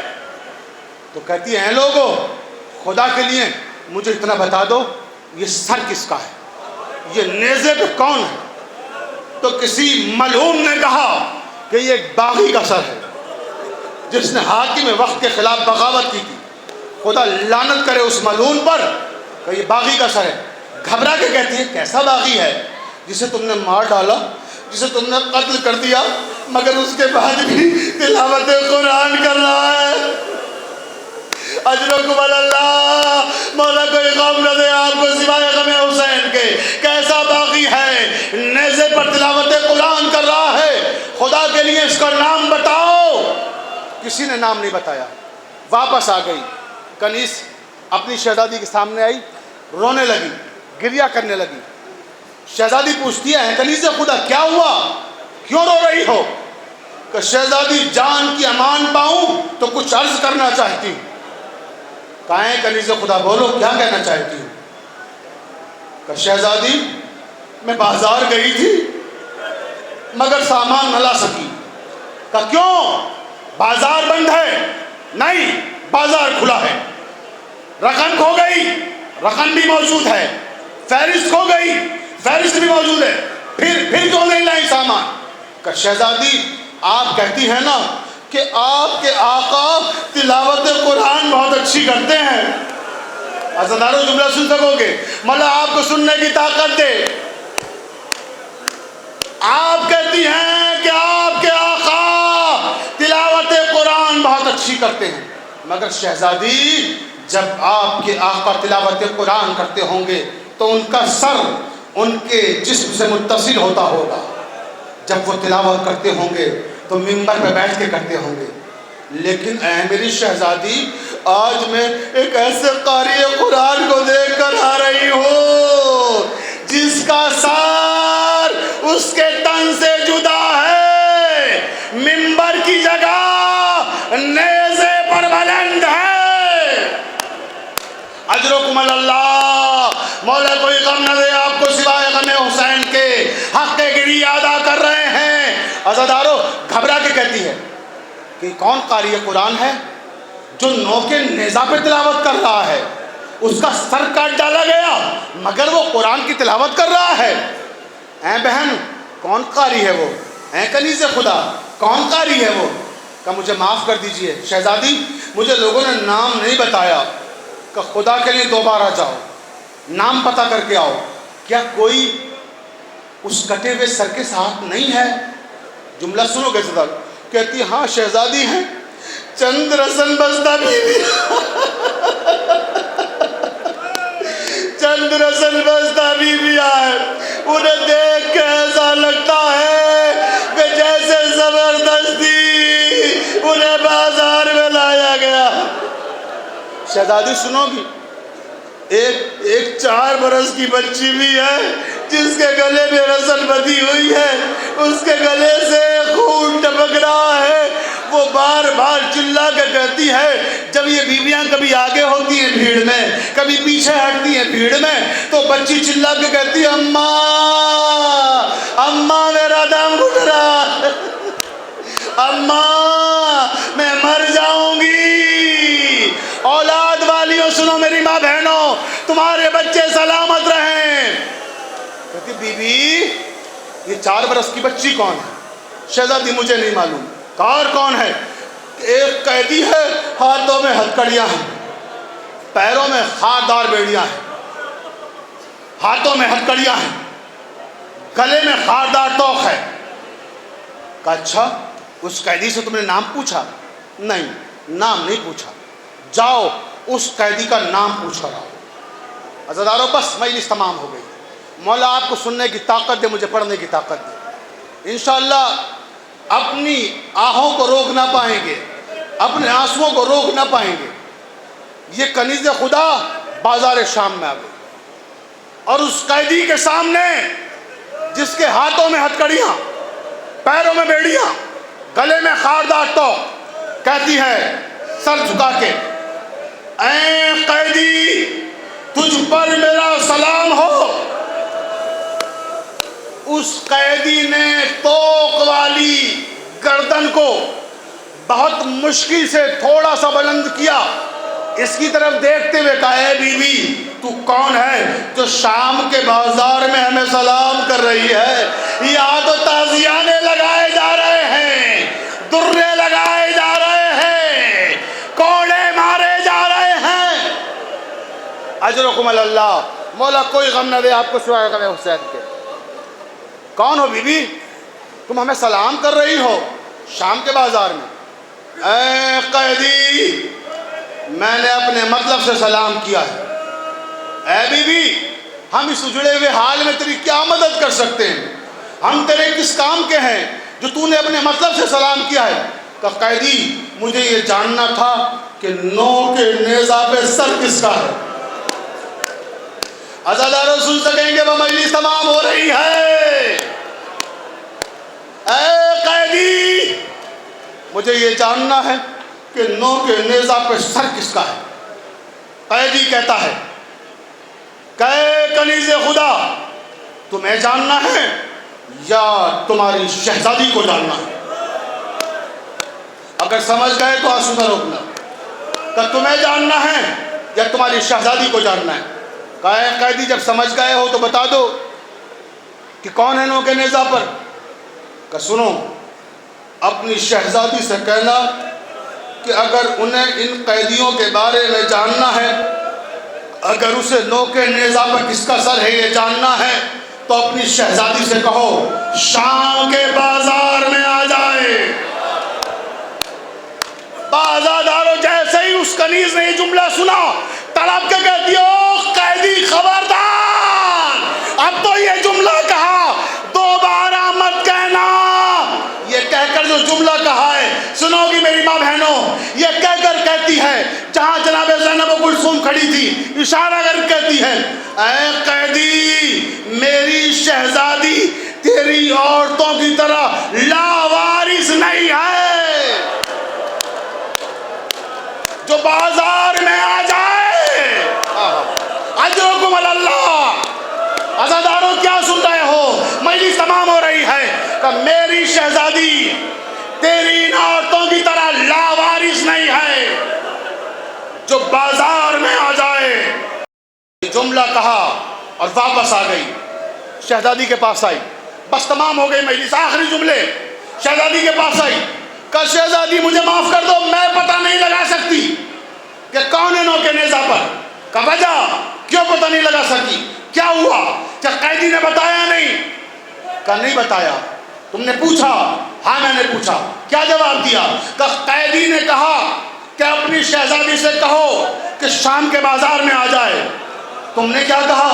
تو کہتی ہے اے لوگو خدا کے لیے مجھے اتنا بتا دو یہ سر کس کا ہے، یہ نیزے پہ کون ہے؟ تو کسی ملعون نے کہا کہ یہ ایک باغی کا سر ہے جس نے حاکم وقت کے خلاف بغاوت کی تھی. خدا لعنت کرے اس ملعون پر کہ یہ باغی کا سر ہے. گھبرا کے کہتی ہے کیسا باغی ہے جسے تم نے مار ڈالا، جسے تم نے قتل کر دیا، مگر اس کے بعد بھی تلاوت قرآن کر رہا ہے. اجرکم اللہ، مولا کوئی غم نہ دے آپ کو سوائے غم حسین کے. کیسا باغی ہے، نیزے پر تلاوت قرآن کر رہا ہے. خدا کے لیے اس کا نام بتاؤ. کسی نے نام نہیں بتایا. واپس آ گئی کنیز، اپنی شہزادی کے سامنے آئی، رونے لگی، گریہ کرنے لگی. شہزادی پوچھتی ہے کنیز خدا کیا ہوا، کیوں رو رہی ہو؟ کہ شہزادی جان کی امان پاؤں تو کچھ عرض کرنا چاہتی ہوں. کہیں کنیز خدا بولو کیا کہنا چاہتی ہوں؟ کہ شہزادی میں بازار گئی تھی مگر سامان نہ لا سکی. کہ کیوں؟ بازار بند ہے؟ نہیں، بازار کھلا ہے. رقم کھو گئی؟ رقم بھی موجود ہے. فہرست کھو گئی؟ فہرست بھی موجود ہے. پھر کیوں نہیں لائی سامان؟ کہ شہزادی آپ کہتی ہیں نا کہ آپ کے آقا تلاوت قرآن بہت اچھی کرتے ہیں. عزادارو جملہ سن سکو گے؟ مولا آپ کو سننے کی طاقت دے. آپ کہتی ہیں کہ آپ کے آقا نقش ہی کرتے ہیں، مگر شہزادی جب آپ کے آقا تلاوت قرآن کرتے ہوں گے تو ان کا سر ان کے جسم سے متصل ہوتا ہوگا، جب وہ تلاوت کرتے ہوں گے تو ممبر پہ بیٹھ کے کرتے ہوں گے۔ لیکن اے میری شہزادی، آج میں ایک ایسے قاری قرآن کو دیکھ کر آ رہی ہوں جس کا سار اس کے تن سے جدا ہے، ممبر کی جگہ نیزے پر بلند ہے۔ اجرکم اللہ، مولا کوئی غم نہ دے آپ کو سوائے غم حسین کے، حق گری ادا کر رہے ہیں۔ عزادارو گھبرا کے کہتی ہے کہ کون قاری قرآن ہے جو نوک نیزہ پہ تلاوت کر رہا ہے؟ اس کا سر کاٹ ڈالا گیا مگر وہ قرآن کی تلاوت کر رہا ہے۔ اے بہن کون قاری ہے وہ؟ اے کنیز خدا کون قاری ہے وہ؟ کہ مجھے معاف کر دیجئے شہزادی، مجھے لوگوں نے نام نہیں بتایا، کہ خدا کے لیے دوبارہ جاؤ نام پتہ کر کے آؤ، کیا کوئی اس کٹے ہوئے سر کے ساتھ نہیں ہے؟ جملہ سنو گے صدر، کہتی ہاں شہزادی ہیں، چند رسن بستہ بیوی چند رسن بستہ بیوی آئے، انہیں دیکھ کے ایسا لگتا ہے کہ جیسے زبردستی انہیں بازار میں لایا گیا۔ شہزادی سنو گی، ایک 4 برس کی بچی بھی ہے جس کے گلے میں رسن بندھی ہوئی ہے، اس کے گلے سے خون ٹپک رہا ہے، وہ بار بار چلا کے کہتی ہے، جب یہ بیویاں کبھی آگے ہوتی ہیں بھیڑ میں کبھی پیچھے ہٹتی ہیں بھیڑ میں، تو بچی چلا کے کہتی ہے اماں اماں میرا دم گھٹ رہا ہے، اماں میں مر جاؤں گی۔ اولاد والیوں سنو میری ماں بہنوں، تمہارے بچے سلامت رہیں۔ کہتی بی بی یہ 4 برس کی بچی کون ہے؟ شہزادی مجھے نہیں معلوم۔ کار کون ہے؟ ایک قیدی ہے، ہاتھوں میں ہتھکڑیاں ہیں، پیروں میں خاردار بیڑیاں ہیں، ہاتھوں میں ہتھکڑیاں ہیں، گلے میں خاردار توق ہے۔ کہا اچھا اس قیدی سے تم نے نام پوچھا؟ نہیں نام نہیں پوچھا، جاؤ اس قیدی کا نام پوچھ کر آؤ۔ عزادارو بس مجلس تمام ہو گئی، مولا آپ کو سننے کی طاقت دے، مجھے پڑھنے کی طاقت دے۔ انشاءاللہ اپنی آہوں کو روک نہ پائیں گے، اپنے آنسوؤں کو روک نہ پائیں گے۔ یہ کنیز خدا بازار شام میں آ گئی اور اس قیدی کے سامنے جس کے ہاتھوں میں ہتھکڑیاں، پیروں میں بیڑیاں، گلے میں خاردار توق، کہتی ہے سر جھکا کے اے قیدی تجھ پر میرا سلام ہو۔ اس قیدی نے توق والی گردن کو بہت مشکل سے تھوڑا سا بلند کیا، اس کی طرف دیکھتے ہوئے کہا اے بی بی تو کون ہے جو شام کے بازار میں ہمیں سلام کر رہی ہے؟ یہاں تو تازیانے لگائے جا رہے ہیں، درے لگائے جا رہے ہیں، کوڑے مارے جا رہے ہیں۔ اجرکم اللہ، مولا کوئی غم نہ دے آپ کو سوائے غم حسین کے۔ کون ہو بی بی؟ تم ہمیں سلام کر رہی ہو شام کے بازار میں؟ اے قیدی میں نے اپنے مطلب سے سلام کیا ہے۔ اے بی بی ہم اس اجڑے ہوئے حال میں تیری کیا مدد کر سکتے ہیں؟ ہم تیرے کس کام کے ہیں جو تو نے اپنے مطلب سے سلام کیا ہے؟ کہ قیدی مجھے یہ جاننا تھا کہ نو کے نیزہ پہ سر کس کا ہے۔ عزادارو سن سکیں گے وہ مجلس تمام ہو رہی ہے۔ اے قیدی مجھے یہ جاننا ہے کہ نو کے نیزہ پہ سر کس کا ہے۔ قیدی کہتا ہے کہ کنیز خدا تمہیں جاننا ہے یا تمہاری شہزادی کو جاننا ہے؟ اگر سمجھ گئے تو آنسو نہ روکنا، کہ تمہیں جاننا ہے یا تمہاری شہزادی کو جاننا ہے؟ کہا قیدی جب سمجھ گئے ہو تو بتا دو کہ کون ہے نو کے نیزہ پر۔ کہ سنو اپنی شہزادی سے کہنا کہ اگر انہیں ان قیدیوں کے بارے میں جاننا ہے، اگر اسے نو کے نیزہ پر کس کا سر ہے یہ جاننا ہے، تو اپنی شہزادی سے کہو شام کے بازار میں آ جائے۔ بازادارو جیسے ہی اس کنیز نے یہ جملہ سنا تڑپ کے کہتی ہے او قیدی خبردار، اب تو یہ جملہ کہا دوبارہ مت کہنا۔ یہ کہہ کر جو جملہ کہا ہے سنو گی میری ماں بہنوں، یہ کہہ کر کہتی ہے جہاں جناب زینب کلثوم کھڑی تھی اشارہ کر کہتی ہے اے قیدی میری شہزادی تیری عورتوں کی طرح لاوارث نہیں ہے، جو بازار میں آ جائے اجرکم اللہ۔ عزاداروں کیا سن رہے ہو؟ مجلس تمام ہو رہی ہے کہ میری شہزادی تیری ان عورتوں کی طرح لاوارث نہیں ہے جو بازار میں آ جائے۔ یہ جملہ کہا اور واپس آ گئی، شہزادی کے پاس آئی، بس تمام ہو گئی مجلس، آخری جملے شہزادی کے پاس آئی کہ شہزادی مجھے معاف کر دو، میں پتہ نہیں لگا سکتی کہ کون ہے نو کے نیزہ پر، کہ وجہ کیوں پتہ نہیں لگا سکی، کیا ہوا؟ کہ قیدی نے بتایا نہیں، کہ نہیں بتایا۔ تم نے پوچھا؟ ہاں میں نے پوچھا۔ کیا جواب دیا؟ کہ قیدی نے کہا کہ اپنی شہزادی سے کہو کہ شام کے بازار میں آ جائے۔ تم نے کیا کہا؟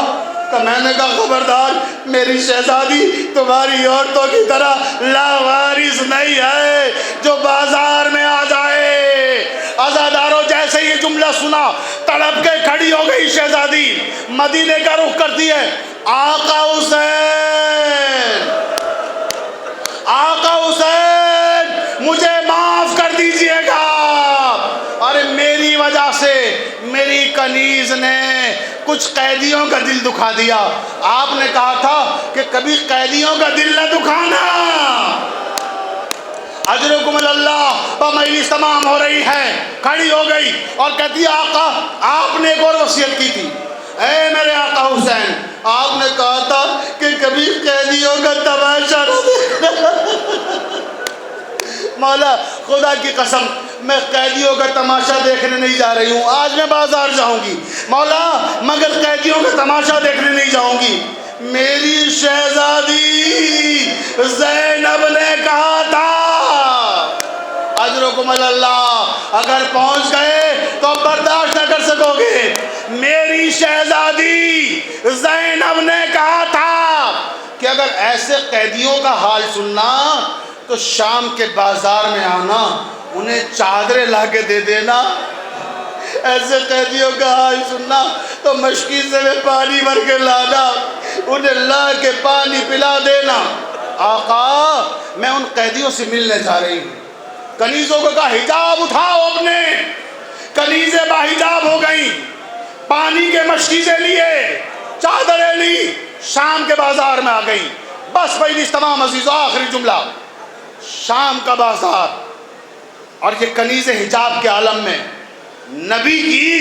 کہ میں نے کہا خبردار میری شہزادی تمہاری عورتوں کی طرح لاوارث نہیں ہے جو بازار میں آ جائے۔ عزاداروں جیسے یہ جملہ سنا تڑپ کے کھڑی ہو گئی شہزادی، مدینے کا رخ کرتی ہے، آقا حسین، آقا حسین مجھے معاف کر دیجئے گا، ارے میری وجہ سے میری کنیز نے کچھ قیدیوں کا دل دکھا دیا۔ آپ نے کہا تھا کہ کبھی قیدیوں کا دل نہ دکھانا۔ اجرکم اللہ۔ مجلس تمام ہو رہی ہے، کھڑی ہو گئی اور کہتی ہے آقا آپ نے ایک اور وصیت کی تھی، اے میرے آقا حسین آپ نے کہا تھا کہ کبھی قیدیوں کا تماشا نہ دیکھنا۔ مولا خدا کی قسم میں قیدیوں کا تماشا دیکھنے نہیں جا رہی ہوں، آج میں بازار جاؤں گی مولا مگر قیدیوں کا تماشا دیکھنے نہیں جاؤں گی۔ میری شہزادی زینب نے کہا تھا، اجرکم اللہ، اگر پہنچ گئے تو برداشت نہ کر سکو گے، میری شہزادی زینب نے کہا تھا کہ اگر ایسے قیدیوں کا حال سننا تو شام کے بازار میں آنا، انہیں چادریں لا کے دے دینا، ایسے قیدیوں کا حال سننا تو مشکیزے میں پانی بھر کے لانا، انہیں لا کے پانی پلا دینا۔ آقا میں ان قیدیوں سے ملنے جا رہی ہوں۔ کنیزوں کو کہا حجاب اٹھاؤ اپنے، کنیزیں باحجاب ہو گئیں، پانی کے مشکیزیں لیے، چادریں لی، شام کے بازار میں آ گئیں۔ بس مجلس تمام عزیزو، آخری جملہ، شام کا بازار اور یہ کنیز حجاب کے عالم میں نبی کی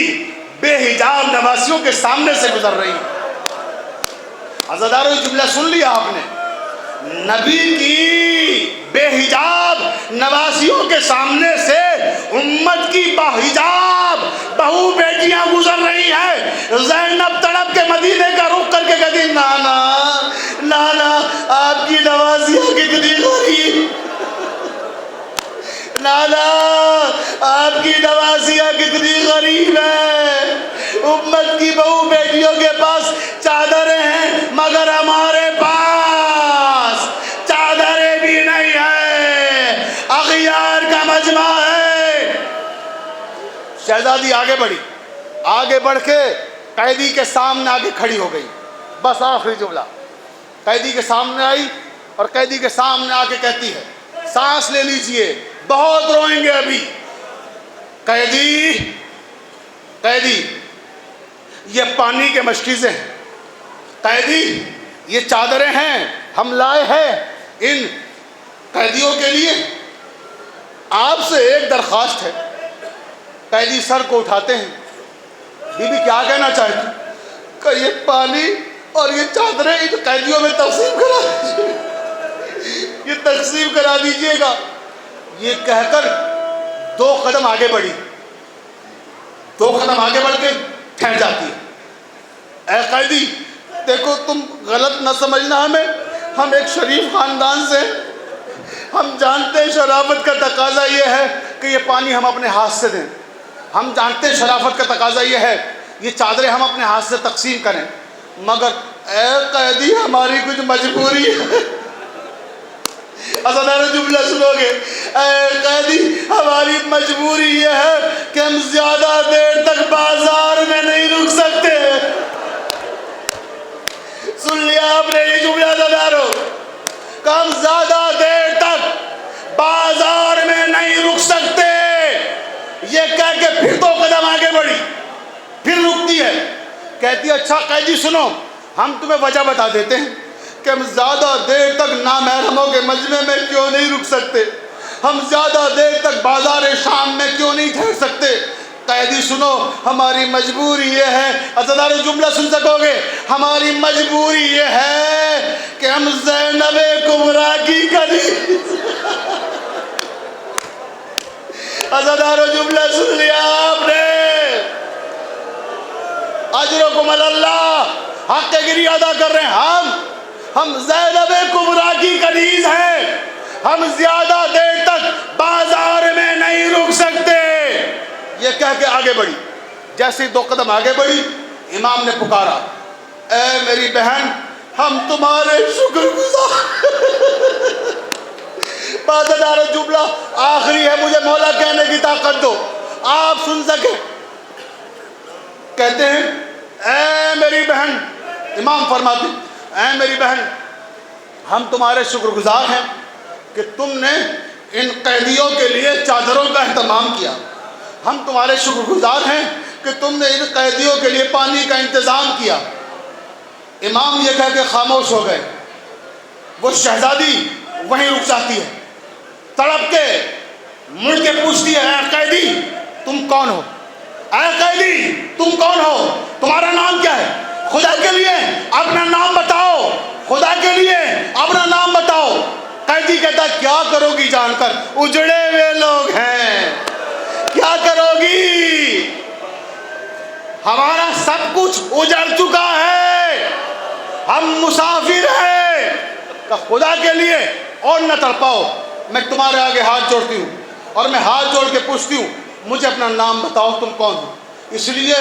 بے حجاب نواسیوں کے سامنے سے گزر رہی۔ عزادارو یہ جملہ سن لیا آپ نے، نبی کی بے حجاب نواسیوں کے سامنے سے امت کی باحجاب بہو بیٹیاں گزر رہی ہیں۔ زینب تڑپ کے مدینے کا رخ کر کے کہتی نانا نانا آپ کی نواسیاں کتنی غریب، نانا آپ کی نواسیاں کتنی غریب ہیں، امت کی بہو بیٹیوں کے پاس چادریں ہیں مگر ہمارے پاس چادریں بھی نہیں ہیں، اغیار کا مجمع ہے۔ شہزادی آگے بڑھی، آگے بڑھ کے قیدی کے سامنے آگے کھڑی ہو گئی، بس آخری جملہ، قیدی کے سامنے آئی اور قیدی کے سامنے آ کے کہتی ہے سانس لے لیجئے بہت روئیں گے ابھی۔ قیدی قیدی یہ پانی کے مشکیزیں ہیں، قیدی یہ چادریں ہیں ہم لائے ہیں ان قیدیوں کے لیے، آپ سے ایک درخواست ہے۔ قیدی سر کو اٹھاتے ہیں، بی بی کیا کہنا چاہتی؟ کہ یہ پانی اور یہ چادریں ان قیدیوں میں تقسیم کرا دیجیے، یہ تقسیم کرا دیجیے گا۔ یہ کہہ کر دو قدم آگے بڑھی، دو قدم آگے بڑھ کے ٹھہر جاتی ہے۔ اے قیدی دیکھو تم غلط نہ سمجھنا ہمیں، ہم ایک شریف خاندان سے، ہم جانتے ہیں شرافت کا تقاضا یہ ہے کہ یہ پانی ہم اپنے ہاتھ سے دیں. ہم جانتے ہیں شرافت کا تقاضا یہ ہے یہ چادریں ہم اپنے ہاتھ سے تقسیم کریں, مگر اے قیدی ہماری کچھ مجبوری ہے. ازادارو جملہ سنو گے, اے قیدی ہماری مجبوری یہ ہے کہ ہم زیادہ دیر تک بازار میں نہیں رک سکتے. سن لیا آپ نے یہ جملہ ازادارو, کہ ہم زیادہ دیر تک بازار میں نہیں رک سکتے. یہ کہہ کے پھر دو قدم آگے بڑھی, پھر رکتی ہے, کہتی ہے اچھا قیدی سنو, ہم تمہیں وجہ بتا دیتے ہیں کہ ہم زیادہ دیر تک نامحرموں کے مجمع میں کیوں نہیں رک سکتے, ہم زیادہ دیر تک بازار شام میں کیوں نہیں ٹھہر سکتے. قیدی سنو ہماری مجبوری یہ ہے, عزادارو جملہ سن سکو گے, ہماری مجبوری یہ ہے کہ ہم زینب کبریٰ کی کنیز. عزادارو جملہ سن لیا آپ نے, اجرکم اللہ, حق گری ادا کر رہے ہیں ہم زینب کبریٰ کی کنیز ہیں, ہم زیادہ دیر تک بازار میں نہیں رک سکتے. یہ کہہ کے آگے بڑھی, جیسے دو قدم آگے بڑھی امام نے پکارا, اے میری بہن ہم تمہارے شکر گزار. عزادارو جملہ آخری ہے, مجھے مولا کہنے کی طاقت دو, آپ سن سکے. کہتے ہیں اے میری بہن, امام فرماتے ہیں اے میری بہن ہم تمہارے شکر گزار ہیں کہ تم نے ان قیدیوں کے لیے چادروں کا اہتمام کیا. ہم تمہارے شکر گزار ہیں کہ تم نے ان قیدیوں کے لیے پانی کا انتظام کیا. امام یہ کہہ کے خاموش ہو گئے. وہ شہزادی وہیں رک جاتی ہے, تڑپ کے مڑ کے پوچھتی ہے اے قیدی تم کون ہو, اے قیدی تم کون ہو, تمہارا نام کیا ہے, خدا کے لیے اپنا نام بتاؤ, خدا کے لیے اپنا نام بتاؤ. قیدی کہتا کیا کرو گی جان کر, اجڑے ہوئے لوگ ہیں, کیا کرو گی, ہمارا سب کچھ اجڑ چکا ہے, ہم مسافر ہیں. کہ خدا کے لیے اور نہ تڑپاؤ, میں تمہارے آگے ہاتھ جوڑتی ہوں اور میں ہاتھ جوڑ کے پوچھتی ہوں مجھے اپنا نام بتاؤ تم کون ہو. اس لیے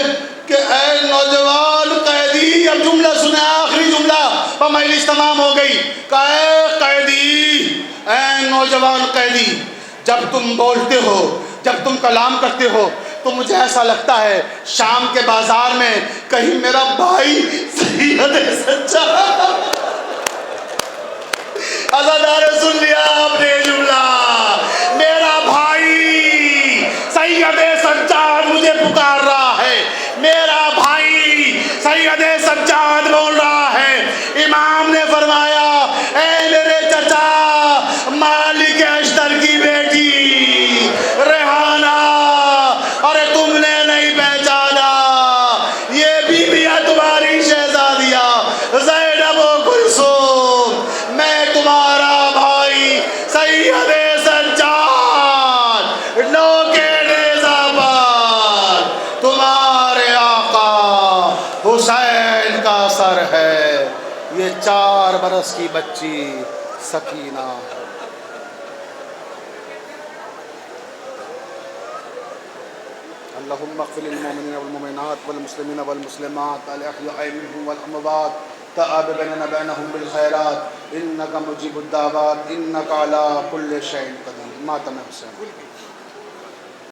کہ اے نوجوان قیدی, اب جملہ سنے آخری جملہ, پر مجلس تمام ہو گئی, کہ اے قیدی, اے نوجوان قیدی, جب تم بولتے ہو, جب تم کلام کرتے ہو تو مجھے ایسا لگتا ہے شام کے بازار میں کہیں میرا بھائی سید سجاد. عزادارو سن لیا آپ نے جملہ, میرا بھائی سید سجاد مجھے پکار رہا ہے, میرا بھائی سید سجاد بول رہا ہے. امام نے فرمایا اے میرے چچا مالک اشتر کی بیٹی ریحانہ, ارے تم نے نہیں پہچانا, یہ بیوی ہے تمہاری شہزادیہ زینب و کلثوم, میں تمہارا بھائی سید سجاد نو کے نیزہ پر تمہارے آقا حسین کا سر ہے, یہ 4 برس کی بچی سکینہ. اللهم اغفر للمؤمنين والمؤمنات والمسلمين والمسلمات الأحياء منهم والأموات, تأب بيننا بينهم بالخيرات, إنك مجيب الدعوات, إنك على كل شيء قدير. ماتم حسین.